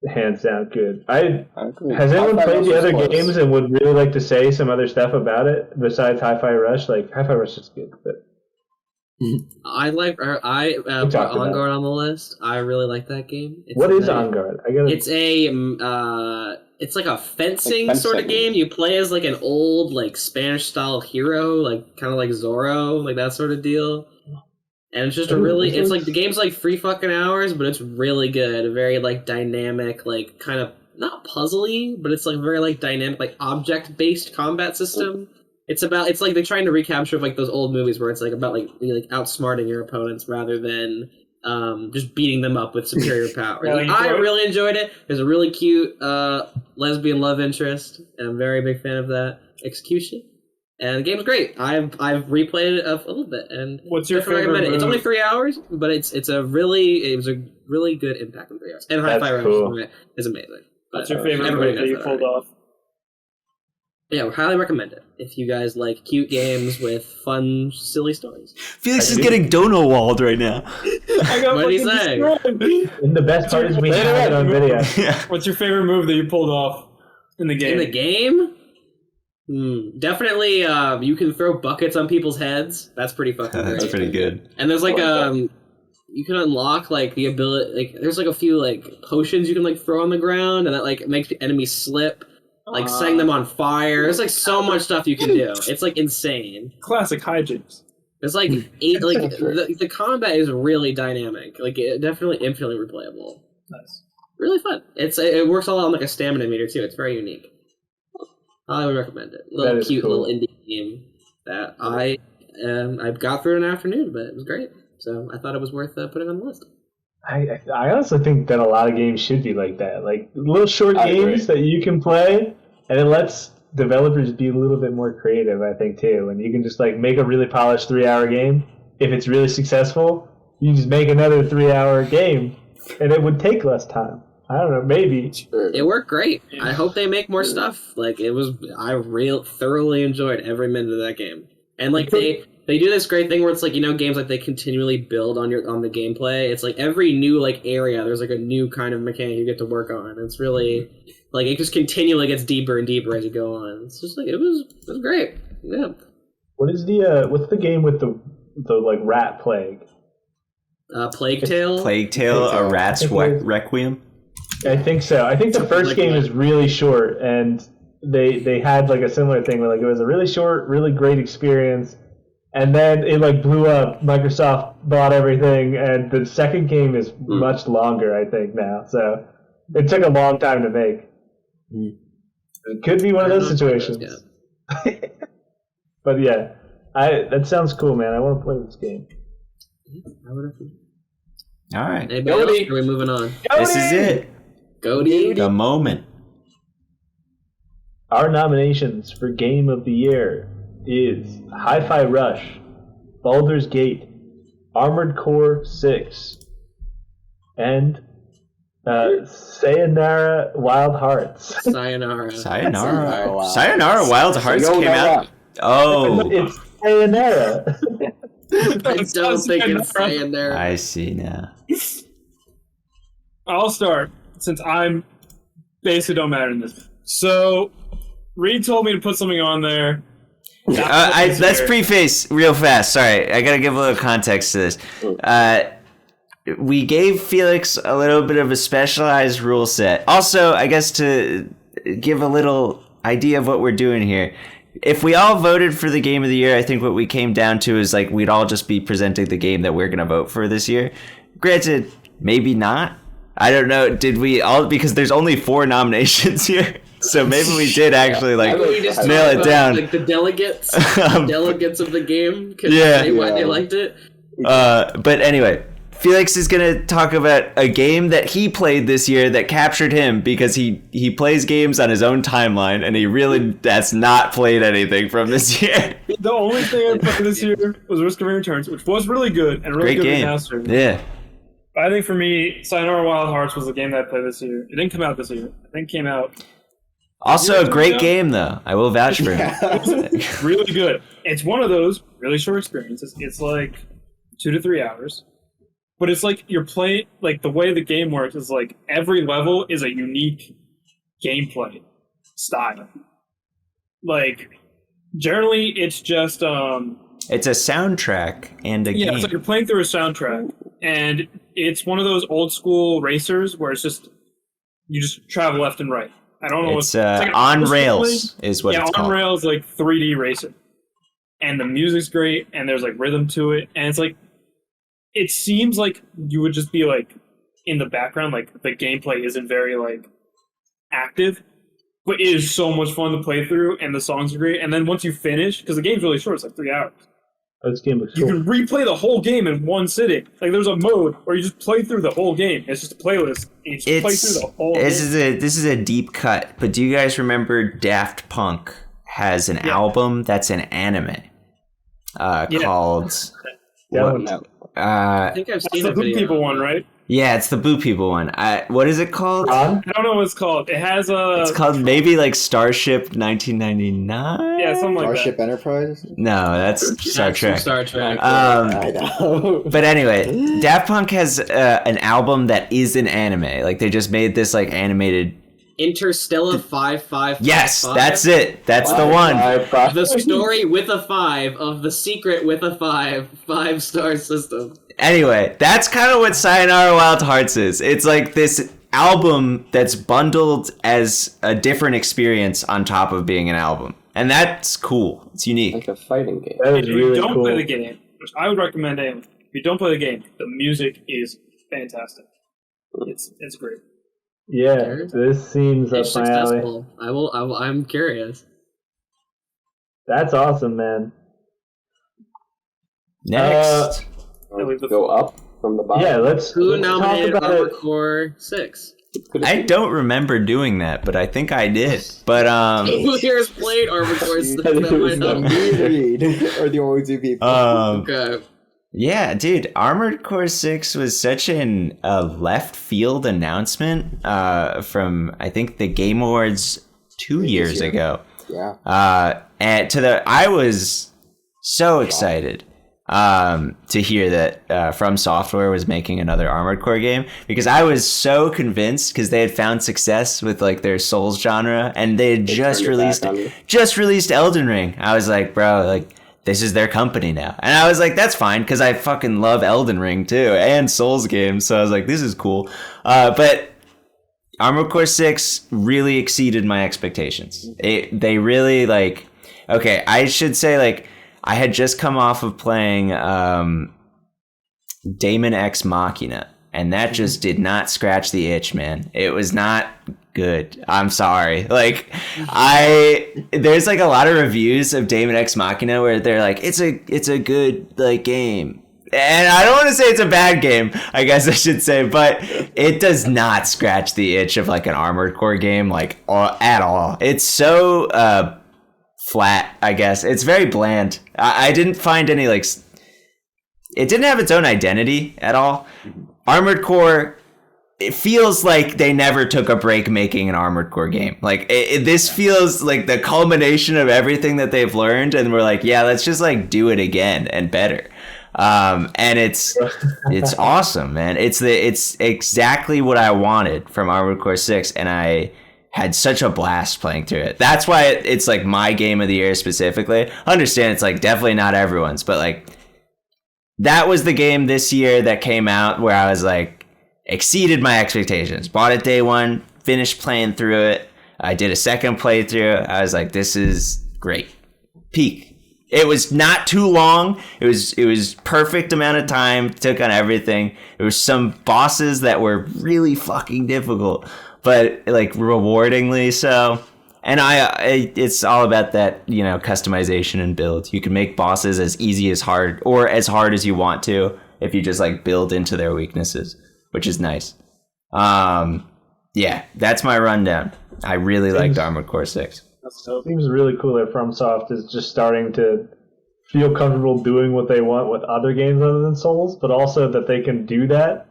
hands down good. I agree. Has anyone Hi-Fi played Rush the is other close. games and would really like to say some other stuff about it besides Hi-Fi Rush? Like Hi-Fi Rush is good, but I put talked about On Guard on the list. I really like that game. what is On Guard? I gotta. It's it's like a fencing Like sort of fencing. game. You play as like an old like Spanish style hero, like kind of like Zorro, like that sort of deal. And it's just it's like the game's like 3 fucking hours, but it's really good. A very like dynamic, like kind of not puzzly, but it's like very like dynamic, like object based combat system. It's like they're trying to recapture like those old movies where it's like about like outsmarting your opponents rather than just beating them up with superior power. Really I enjoyed it? really enjoyed it. There's a really cute lesbian love interest, and I'm a very big fan of that execution. And the game's great. I've replayed it a little bit, and What's your definitely favorite recommend it. It's only move? 3 hours, but it was a really good impact in 3 hours. And That's Hi-Fi Rush cool. is amazing. What's But your favorite everybody move that knows you that pulled already. off? Yeah, we highly recommend it if you guys like cute games with fun, silly stories. Felix is getting dono walled right now. I got What are you fucking saying? destroyed. And the best part is we Wait, have it on wait, video. Yeah. What's your favorite move that you pulled off in the game? In the game? Definitely, you can throw buckets on people's heads. That's pretty fucking great. That's pretty good. And there's like I like you can unlock like the ability, like there's like a few like potions you can like throw on the ground, and that like makes the enemies slip, like setting them on fire. There's like so much stuff you can do. It's like insane. Classic hijinks. There's like 8 like the combat is really dynamic. Like definitely infinitely replayable. Nice. Really fun. It works all on like a stamina meter too. It's very unique. I would recommend it. That Little is cute cool. little indie game that I got through in an afternoon, but it was great. So I thought it was worth putting on the list. I honestly think that a lot of games should be like that, like little short I agree. games that you can play, and it lets developers be a little bit more creative, I think, too. And you can just like make a really polished 3-hour game. If it's really successful, you can just make another 3-hour game, and it would take less time. I don't know, maybe. It worked great. I hope they make more stuff. Like I thoroughly enjoyed every minute of that game. And like they do this great thing where it's like, games like they continually build on the gameplay. It's like every new like area, there's like a new kind of mechanic you get to work on. It's really like it just continually gets deeper and deeper as you go on. It's just like it was great. Yeah. What's the game with the like rat plague? Plague Tale. Plague Tale, a rat's requiem. I think so. I think the first like game that. is really short, and they had like a similar thing where like it was a really short, really great experience, and then it like blew up. Microsoft bought everything, and the second game is much longer, I think, now. So it took a long time to make. It could be one of those situations. But yeah, that sounds cool, man. I want to play this game. All right. Anybody else? Are we moving on? This is it. Goaty. The moment. Our nominations for Game of the Year is Hi-Fi Rush, Baldur's Gate, Armored Core 6, and Sayonara Wild Hearts. Sayonara. Sayonara. Wow. Sayonara Wild Hearts came out. Sayonara. Oh, It's Sayonara. I don't think it's Sayonara. I see now. I'll start since I'm basically don't matter in this. So, Reed told me to put something on there. Let's preface real fast. Sorry, I gotta give a little context to this. we gave Felix a little bit of a specialized rule set. Also, I guess to give a little idea of what we're doing here, if we all voted for the game of the year, I think what we came down to is like we'd all just be presenting the game that we're going to vote for this year. Granted, maybe not. I don't know. Did we all, because there's only 4 nominations here. So maybe we did actually like We just nail talk it about, down. like the delegates of the game. Could Yeah. say why they liked it. But anyway, Felix is going to talk about a game that he played this year that captured him because he plays games on his own timeline and he really has not played anything from this year. The only thing I played this year was Risk of Returns, which was really good and really Great good game. remaster. Yeah. I think for me, Sayonara Wild Hearts was the game that I played this year. It didn't come out this year. I think it came out Also a great game though. I will vouch for him. Yeah. really good. It's one of those really short experiences. It's like 2 to 3 hours. But it's like you're playing, like the way the game works is like every level is a unique gameplay style. Like generally it's just It's a soundtrack and a yeah, game. it's like you're playing through a soundtrack, and it's one of those old school racers where it's just you just travel left and right. I don't know. It's like an on old school rails thing. is what Yeah, it's on called. rails, like 3D racing, and the music's great, and there's like rhythm to it, and it's like it seems like you would just be like in the background, like the gameplay isn't very like active, but it is so much fun to play through, and the songs are great. And then once you finish, because the game's really short, it's like 3 hours. Oh, this game looks You cool. can replay the whole game in one sitting. Like there's a mode where you just play through the whole game. It's just a playlist. And you just play through the whole game. This is a deep cut, but do you guys remember Daft Punk has an album that's an anime called Yeah, What? one- No. I think I've That's seen the a Blue video. People one, right? yeah, it's the Boo People one. What is it called? Ron? I don't know what it's called. It has a It's called maybe like Starship 1999. yeah, something like Starship that. Enterprise? No, that's Star That's from Trek. Star Trek. I know. But anyway, Daft Punk has an album that is an anime. Like they just made this like animated. Interstellar 5555. Yes, that's it. That's the one. The story with a 5 of the secret with a 5-star system. Anyway, that's kind of what Sayonara Wild Hearts is. It's like this album that's bundled as a different experience on top of being an album. And that's cool. It's unique. Like a fighting game. That If is you really don't cool. play the game, which I would recommend anyone, if you don't play the game, the music is fantastic. It's great. Yeah, this seems up It's my alley. successful. I'm curious. That's awesome, man. Next. Go up from the bottom. Yeah, let's Who talk nominated about Armored it. Core 6? I don't remember doing that, but I think I did. But Who here has played Armored Core 6? That might The help. me read are the only two people. Okay. yeah, dude, Armored Core 6 was such an left field announcement from I think the Game Awards 2 years year. ago. Yeah. And I was so excited to hear that From Software was making another Armored Core game, because I was so convinced, because they had found success with like their Souls genre, and they had just turned it back on you. released Elden Ring. I was like, bro, like this is their company now, and I was like, that's fine, because I fucking love Elden Ring too and Souls games, so I was like, this is cool. But Armored Core 6 really exceeded my expectations. They really like. Okay, I should say like. I had just come off of playing Daemon X Machina, and that just did not scratch the itch, man. It was not good. I'm sorry. Like, there's like a lot of reviews of Daemon X Machina where they're like, it's a good like game. And I don't want to say it's a bad game, I guess I should say, but it does not scratch the itch of like an Armored Core game, like at all. It's so flat, I guess. It's very bland. I didn't find any like. It didn't have its own identity at all. Armored Core, it feels like they never took a break making an Armored Core game. Like this feels like the culmination of everything that they've learned, and we're like, yeah, let's just like do it again and better. And it's awesome, man. It's exactly what I wanted from Armored Core 6, and I had such a blast playing through it. That's why it's like my game of the year specifically. I understand it's like definitely not everyone's, but like that was the game this year that came out where I was like, exceeded my expectations. Bought it day one, finished playing through it. I did a second playthrough. I was like, this is great. Peak. It was not too long. It was perfect amount of time. Took on everything. There was some bosses that were really fucking difficult, but like rewardingly so. And it's all about that, customization and build. You can make bosses as easy as hard or as hard as you want to if you just like build into their weaknesses, which is nice. Yeah, that's my rundown. I really liked Armored Core 6. It seems really cool that FromSoft is just starting to feel comfortable doing what they want with other games other than Souls, but also that they can do that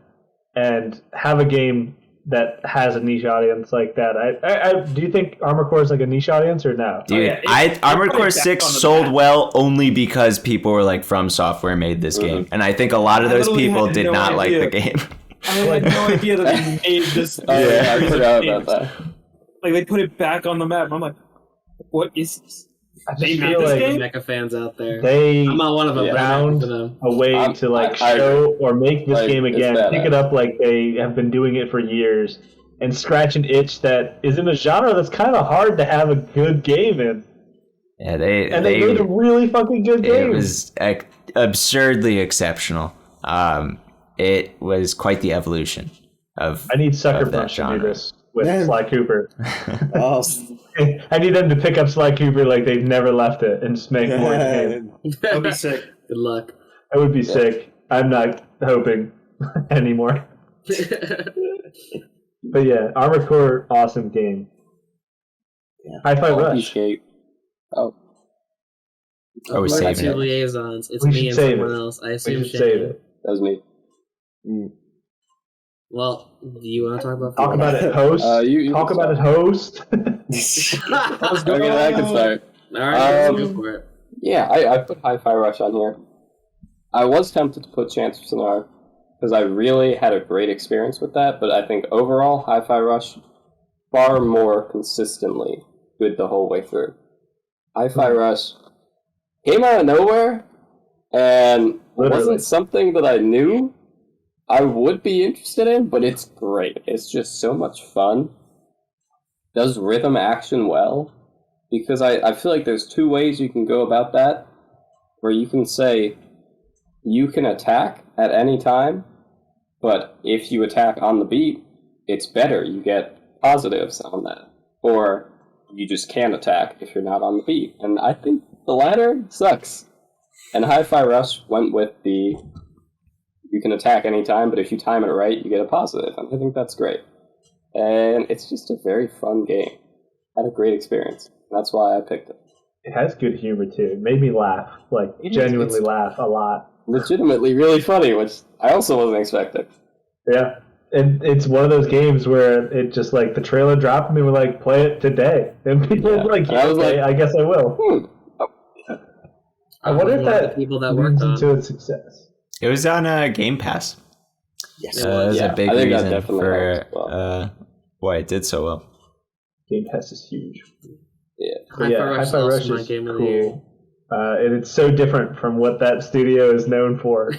and have a game that has a niche audience like that. Do you think Armored Core is like a niche audience or no? Dude, Armored Core 6 sold well only because people were like, From Software made this game. And I think a lot of those people did not like the game. I had no idea that they made this. Yeah, I forgot about that. Like, they put it back on the map. I'm like, what is this? I They just made feel this like game? Mecha fans out there. they I'm not one of them. Yeah. but I'm happy found for them. a way to like show or make this like, game it's again, pick it badass. up like they have been doing it for years, and scratch an itch that is in a genre that's kind of hard to have a good game in. Yeah, They made a really fucking good game. It was absurdly exceptional. It was quite the evolution of. I need Sucker of that Punch to do genre. this with Man. Sly Cooper. Oh, I need them to pick up Sly Cooper like they've never left it and just make more game. That'll be sick. Good luck. That would be sick. I'm not hoping anymore. But yeah, Armored Core, awesome game. Yeah. Hi-Fi Rush. Escape. Oh, Oh, we're We're saving two it. liaisons. It's We me should and save someone it. else. I We assume should save Shane. it. that was me. Well, do you want to talk about Talk about it, host. You Talk can about it, host. Okay, I can start. All right, Um, let's go for it. Yeah, I put Hi-Fi Rush on here. I was tempted to put Chance of Sonar because I really had a great experience with that, but I think overall Hi-Fi Rush far more consistently good the whole way through. Hi-Fi Rush came out of nowhere and Literally. wasn't something that I knew I would be interested in, but it's great. It's just so much fun. Does rhythm action well. Because I feel like there's two ways you can go about that, where you can say you can attack at any time, but if you attack on the beat, it's better. You get positives on that. Or you just can't attack if you're not on the beat. And I think the latter sucks. And Hi-Fi Rush went with the you can attack anytime, but if you time it right, you get a positive. And I think that's great. And it's just a very fun game. Had a great experience. That's why I picked it. It has good humor too. It made me laugh, like genuinely laugh a lot. Legitimately really funny, which I also wasn't expecting. Yeah, and it's one of those games where it just like the trailer dropped and they were like, "Play it today," and people Yeah. were like, And I was "Okay, like, I guess I will." I wonder if One of the that people that leads worked on into its success. It was on Game Pass. yes. That was Yeah, a big I think that reason definitely for helps well. why it did so well. Game Pass is huge. Yeah. But yeah, Hi-Fi Rush is Hi-Fi also Rush my is game of the year. cool. And it's so different from what that studio is known for.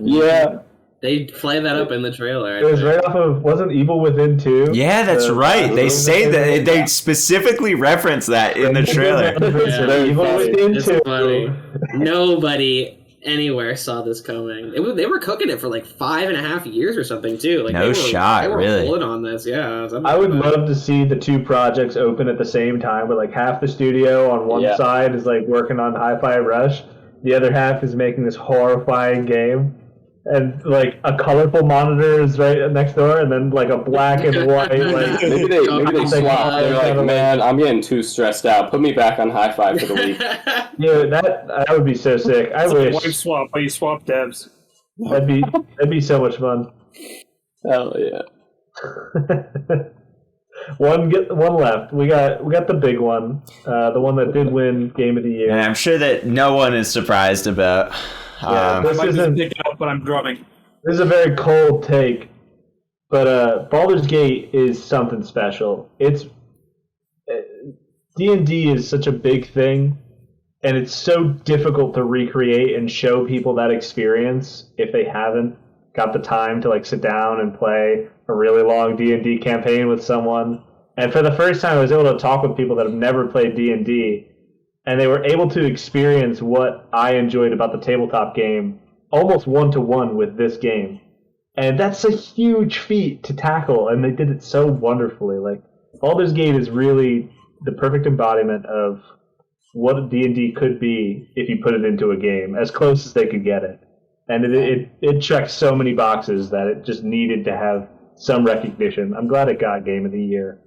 Yeah. They play that up in the trailer. I It was think. right off of, wasn't Evil Within 2? Yeah, that's right. They say that they specifically reference that in the trailer. Yeah. Evil funny. Within It's 2. funny. Nobody anywhere saw this coming. They were cooking it for like 5.5 years or something too. Like No they were, shot, they were really. pulling on this. Yeah, I would love to see the two projects open at the same time, where like half the studio on one Yeah. side is like working on Hi-Fi Rush, the other half is making this horrifying game, and like a colorful monitor is right next door, and then like a black and white like. Maybe they Like, swap. They're like, kinda man, I'm getting too stressed out. Put me back on Hi-Fi for the week. Yeah, that would be so sick. I It's a wipe wish swap, but you swap devs. that'd be so much fun. Hell yeah. One left. We got the big one, the one that did win Game of the Year. And I'm sure that no one is surprised about. Yeah, I This might just isn't- pick it up, but I'm drumming. This is a very cold take, but Baldur's Gate is something special. It's D&D is such a big thing and it's so difficult to recreate and show people that experience if they haven't got the time to like sit down and play a really long D&D campaign with someone. And for the first time, I was able to talk with people that have never played D&D, and they were able to experience what I enjoyed about the tabletop game almost one-to-one with this game. And that's a huge feat to tackle, and they did it so wonderfully. Like, Baldur's Gate is really the perfect embodiment of what D&D could be if you put it into a game, as close as they could get it. And it checked so many boxes that it just needed to have some recognition. I'm glad it got Game of the Year,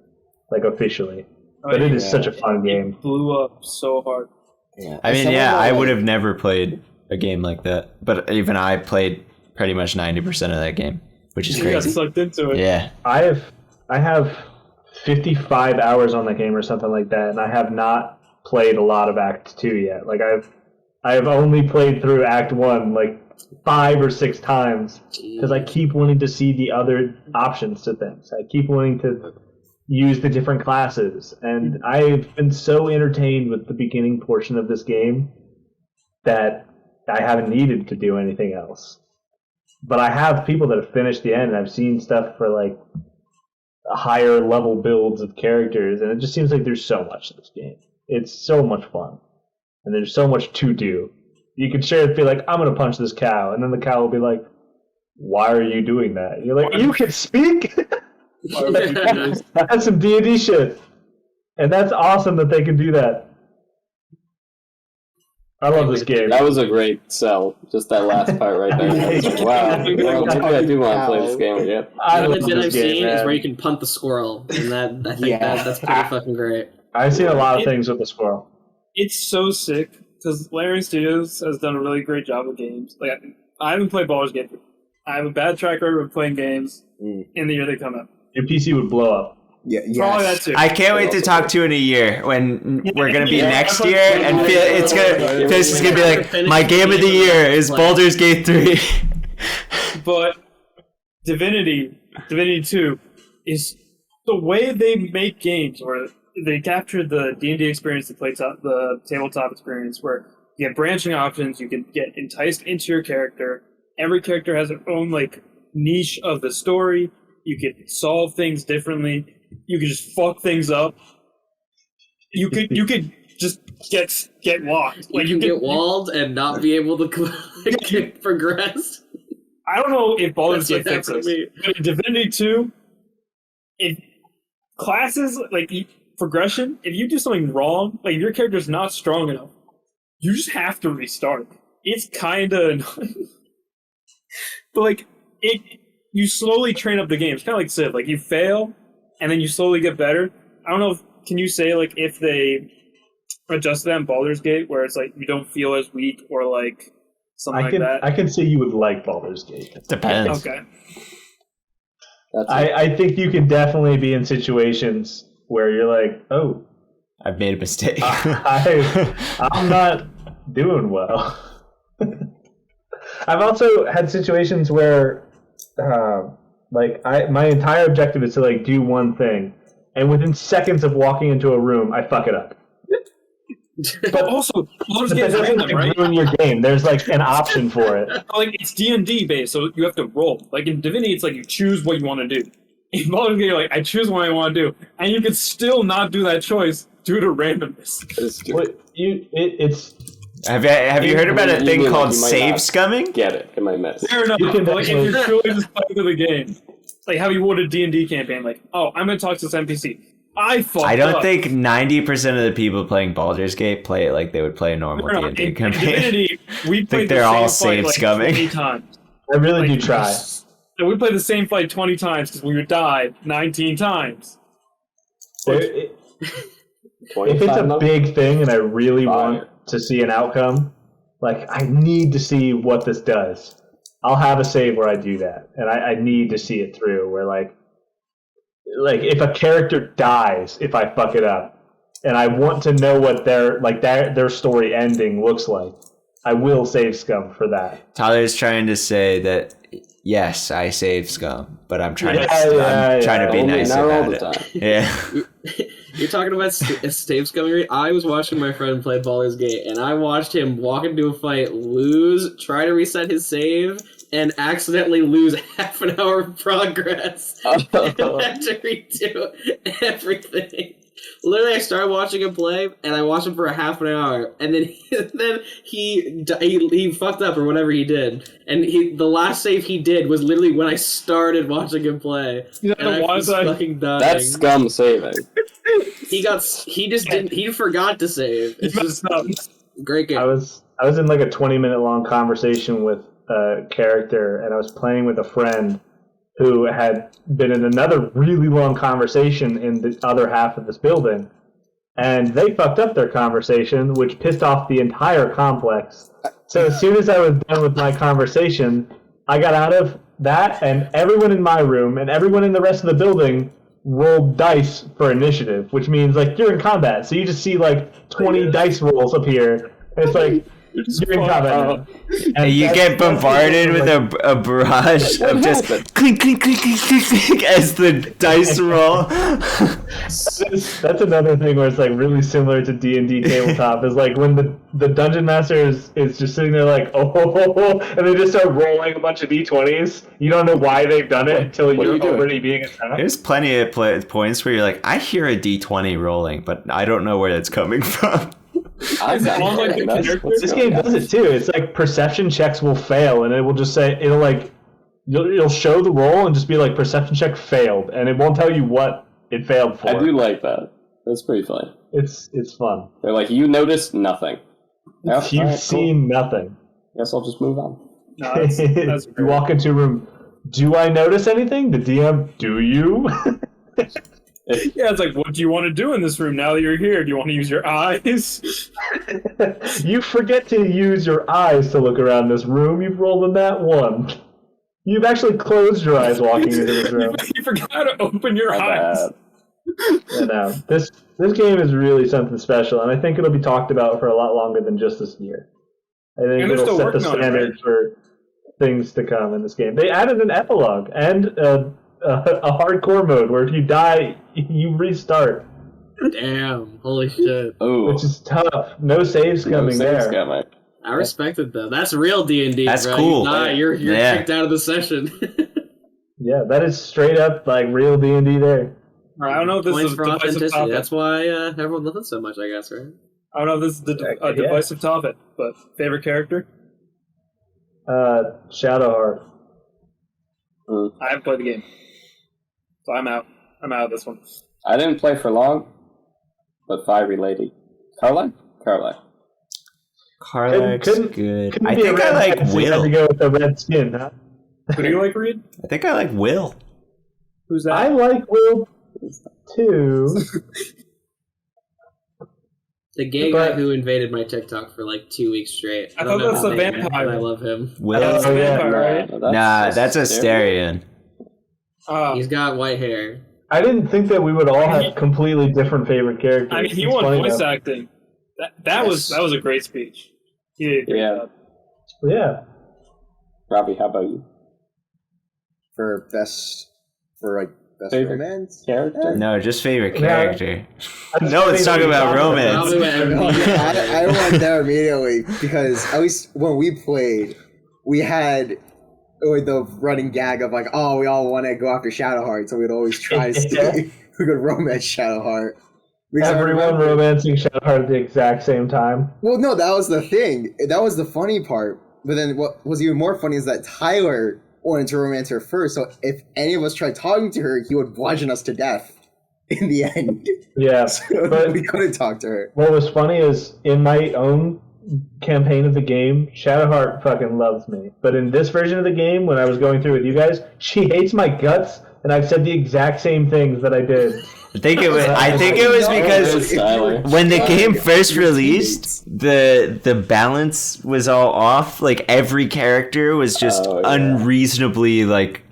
like, officially. But it is such a fun game. It blew up so hard. Yeah. I mean, I would have never played a game like that, but even I played pretty much 90% of that game, which is You got crazy. sucked into it. Yeah. I have 55 hours on the game or something like that, and I have not played a lot of Act 2 yet. Like, I have only played through Act 1 like 5 or 6 times because I keep wanting to see the other options to things. I keep wanting to use the different classes, and I've been so entertained with the beginning portion of this game that I haven't needed to do anything else. But I have people that have finished the end, and I've seen stuff for like higher level builds of characters, and it just seems like there's so much in this game. It's so much fun, and there's so much to do. You can share it, be like, I'm gonna punch this cow, and then the cow will be like, why are you doing that? And you're like, you can speak? That's some D&D shit. And that's awesome that they can do that. I love this game. That was a great sell. Just that last part right there. I was like, wow. Well, maybe I do want to play this game again. I The love only bit this I've game, seen is man. where you can punt the squirrel, and that I think that's pretty fucking great. I've seen a lot of things with the squirrel. It's so sick because Larian Studios has done a really great job with games. Like, I haven't played Baldur's Gate. I have a bad track record of playing games in the year they come out. Your PC would blow up. Yeah, Probably that yes. too. I can't wait to talk to you in a year when we're gonna be next year, and this is gonna be like my game of the year is Baldur's Gate 3. But Divinity 2 is the way they make games, where they capture the D&D experience, the tabletop experience, where you get branching options, you can get enticed into your character. Every character has their own like niche of the story. You can solve things differently. You can just fuck things up. You could just get locked. Like you can get walled and not be able to progress. I don't know if Baldur's Gate That's what fixes happened this. But in Divinity 2, if classes like progression, if you do something wrong, like if your character's not strong enough, you just have to restart. It's kind of annoying. But like you slowly train up the game. It's kind of like Civ. Like you fail, and then you slowly get better. I don't know. Can you say like if they adjust that in Baldur's Gate, where it's like you don't feel as weak or like something like that? I can say you would like Baldur's Gate. Depends. Okay. I think you can definitely be in situations where you're like, oh, I've made a mistake. I'm not doing well. I've also had situations where, my entire objective is to like do one thing, and within seconds of walking into a room, I fuck it up. But also, Baldur's But Gate that is doesn't random, like, right? ruin your game. There's like an option for it. Like it's D&D based, so you have to roll. Like in Divinity, it's like you choose what you want to do. In Baldur's Gate, you're like I choose what I want to do, and you can still not do that choice due to randomness. It's Have you heard about a thing mean called you might save not scumming? Get it in my mess. Fair enough. You can But like if you're definitely- truly just playing through the game, like how you would a D&D campaign, like I'm gonna talk to this NPC. I don't up. think 90% of the people playing Baldur's Gate play it like they would play a normal Fair enough. D&D In campaign. Divinity, we played they're the all same fight save like scumming. 20 times. I really do Like, try. And we played the same fight 20 times because we would die 19 times. If it's 25 a number? big thing and I really Fire. want to see an outcome, like I need to see what this does. I'll have a save where I do that, and I need to see it through. Where like if a character dies, if I fuck it up, and I want to know what their story ending looks like, I will save scum for that. Tyler's trying to say that yes, I save scum, but I'm trying to Yeah, be Only nice not all about the it. time. Yeah. You're talking about save scumming. I was watching my friend play Baldur's Gate, and I watched him walk into a fight, lose, try to reset his save, and accidentally lose half an hour of progress, and have to redo everything. Literally, I started watching him play, and I watched him for a half an hour, and then he fucked up or whatever he did, and the last save he did was literally when I started watching him play, and I was fucking dying. That's scum saving. He forgot to save. It's just great game. I was in like a 20-minute long conversation with a character, and I was playing with a friend who had been in another really long conversation in the other half of this building, and they fucked up their conversation, which pissed off the entire complex. So as soon as I was done with my conversation, I got out of that, and everyone in my room and everyone in the rest of the building rolled dice for initiative, which means like you're in combat, so you just see like 20 dice rolls appear, and it's like you're in combat now. And you get bombarded with a barrage of just clink, clink, clink, clink, clink, clink as the dice roll. That's another thing where it's like really similar to D&D tabletop, is like when the dungeon master is just sitting there like, oh, and they just start rolling a bunch of D20s. You don't know why they've done it until you're already being attacked. There's plenty of points where you're like, I hear a D20 rolling, but I don't know where it's coming from. This game does it too. It's like perception checks will fail, and it will just say you'll show the roll and just be like perception check failed, and it won't tell you what it failed for. I do like that. That's pretty funny. It's fun. They're like, you noticed nothing. Yep, You've seen nothing. Guess I'll just move on. No, that's you walk into a room. Do I notice anything? The DM, do you? Yeah, it's like, what do you want to do in this room now that you're here? Do you want to use your eyes? You forget to use your eyes to look around this room. You've rolled in that one. You've actually closed your eyes walking into this room. You forgot to open your eyes. No, this game is really something special, and I think it'll be talked about for a lot longer than just this year. I think it'll set the standard for things to come in this game. They added an epilogue and a hardcore mode where if you die, you restart. Damn! Holy shit! Ooh. Which is tough. No saves coming there. I respect it though. That's real D&D. That's bro. cool. You're kicked out of the session. Yeah, that is straight up like real D&D there. I don't know if this Points is for a divisive authenticity. topic. That's why everyone loves it so much, I guess, right? I don't know if this is a divisive topic, but favorite character? Shadowheart. I haven't played the game, so I'm out. I'm out of this one. I didn't play for long, but fiery lady. Carla? Carla's Couldn't good. be I a think I redhead, like so you have Will. to go with the red skin, huh? Who do you like, Reed? I think I like Will. Who's that? I like Will too. The gay guy who invaded my TikTok for like 2 weeks straight. I thought that's the vampire. But I love him. Will? That's the vampire, right? Nah, that's Asterion. He's got white hair. I didn't think that we would all have completely different favorite characters. I mean, he It's won funny voice though. acting. That was a great speech. He did a great job. Yeah. Robbie, how about you? For best Favorite romance character? No, just favorite Yeah. character. No, let's talk about romance. I went there immediately because at least when we played, we had the running gag of like, oh, we all want to go after Shadowheart, so we'd always try to see who could romance Shadowheart. Because Everyone romancing Shadowheart at the exact same time. Well, no, that was the thing. That was the funny part. But then what was even more funny is that Tyler wanted to romance her first, so if any of us tried talking to her, he would bludgeon us to death in the end. Yeah, So but we couldn't talk to her. what was funny is in my own campaign of the game, Shadowheart fucking loves me. But in this version of the game, when I was going through with you guys, she hates my guts, and I've said the exact same things that I did. I think it was because when the game first released, the balance was all off. Like every character was just unreasonably like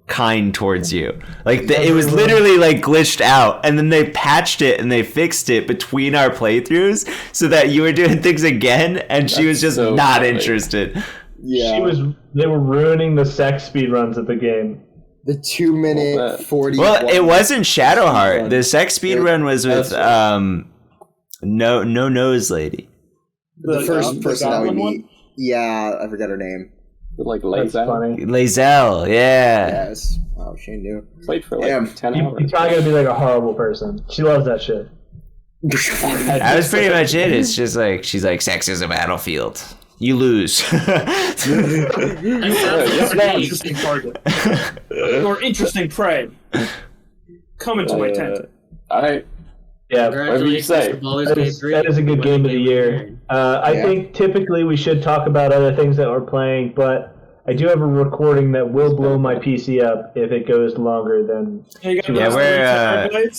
kind towards you. Like it was literally like glitched out, and then they patched it and they fixed it between our playthroughs so that you were doing things again, and she was just so not funny. interested. Yeah. They were ruining the sex speedruns of the game. The 2-minute 40. Well, it wasn't Shadowheart. The sex speed run was with no nose lady. The first person that we Goblin meet. Yeah, I forgot her name. Like That's Lazy. funny. Lazelle, yeah. Yes. Oh, she knew. Played for like Damn. 10 You're hours. probably gonna be like a horrible person. She loves that shit. That was pretty much it. It's just like she's like, sex is a battlefield. You lose. Interesting target. Or interesting prey. Come into my tent. Alright. Yeah, Whatever you say. that is a good game of the year. I think typically we should talk about other things that we're playing, but I do have a recording that will blow my PC up if it goes longer than.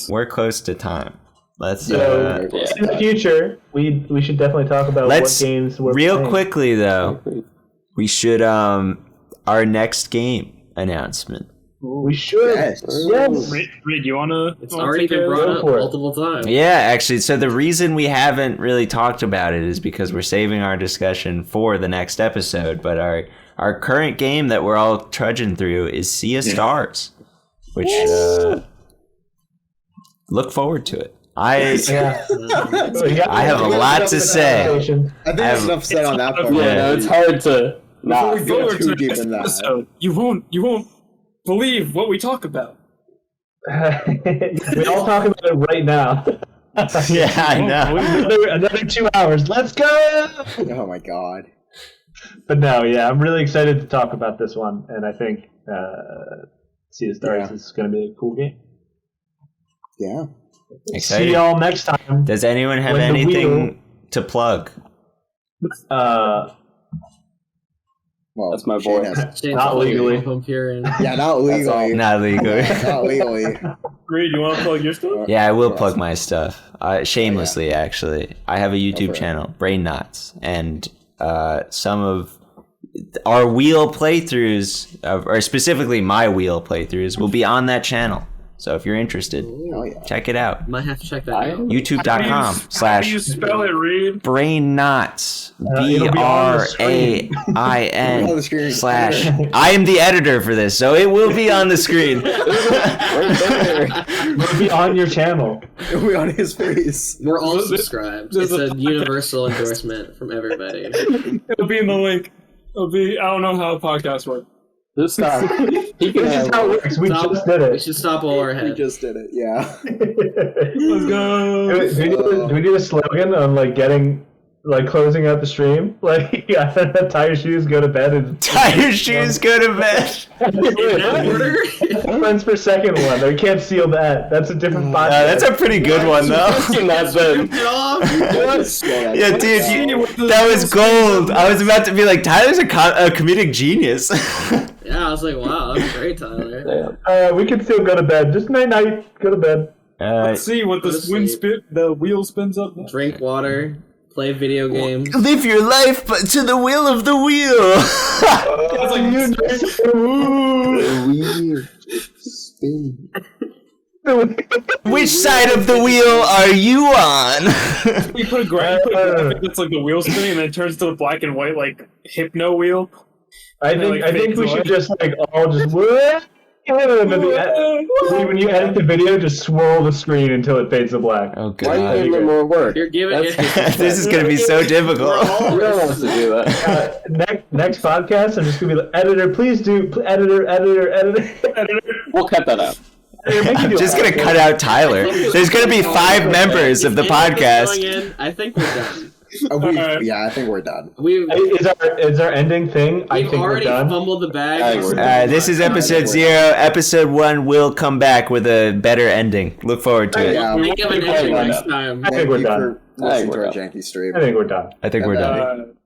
We're close to time. Let's So in the future, we should definitely talk about what games we're real playing. quickly though. We should our next game announcement. We should. Yes. Reed, you wanna? It's already been brought up multiple times. Yeah, actually, so the reason we haven't really talked about it is because we're saving our discussion for the next episode. But our current game that we're all trudging through is Sea of Stars, which look forward to it. I have a lot to say. I think there's enough said on that part. Yeah, no, it's hard to not Before we go too into deep the in next that. episode, you won't believe what we talk about. We all talk about it right now. Yeah, I know. Another 2 hours. Let's go! Oh my god. But no, yeah, I'm really excited to talk about this one, and I think Sea of Stars is going to be a cool game. Yeah. Excited. See y'all next time. Does anyone have When the anything to plug? Well, That's my Shane boy. has- Not legally. Yeah, not legally. Not legally. Not legally. Reed, you want to plug your stuff? Yeah, I will plug my stuff. Shamelessly, actually. I have a YouTube channel, Brain Knots, and some of our wheel playthroughs, or specifically my wheel playthroughs, will be on that channel. So if you're interested, check it out. Might have to check that out. YouTube.com How do you spell it, Reed? Brain Knots. It'll be on the screen. BRAIN / I am the editor for this, so it will be on the screen. It'll be on your channel. It'll be on his face. We're all subscribed. It's a universal endorsement from everybody. It'll be in the link. It'll be. I don't know how podcasts work. Just stop. He can This is have how it works. We just did We it. should stop while we're We ahead. just did it, yeah. Let's go. Do we need a slogan on closing out the stream? Like, tie your shoes, go to bed, and Tie your shoes, go to bed. In that order? Friends for second one. We can't seal that. That's a different podcast. That's a pretty good one, though. That's been. Get off! Yeah, dude, that was gold. I was about to be like, Tyler's a comedic genius. Yeah, I was like, wow, that's great, Tyler. We can still go to bed. Just night. Go to bed. Let's see what Go to sleep. the wheel spins up next. Drink water, play video games. Live your life but to the will of the wheel. Spin. Which side of the wheel are you on? We put a graphic that's like the wheel spinning, and then it turns to the black and white like hypno wheel. I think we should just all just when you edit the video, just swirl the screen until it fades to black. Oh Why are you giving him more work? You're giving it. This is gonna be so difficult. You don't have to do that. Next podcast, I'm just gonna be like, editor, please do editor. We'll cut that out. I'm just gonna cut out Tyler. There's gonna be 5 members of the podcast. I think we're done. Yeah, I think we're done. Is our ending thing? I We've think we're already done. fumbled the bag. This is episode 0. Episode 1 will come back with a better ending. Look forward to it. Yeah, Think of an ending next time. I think we're done. Listen to our janky stream. I think we're done. I think we're done.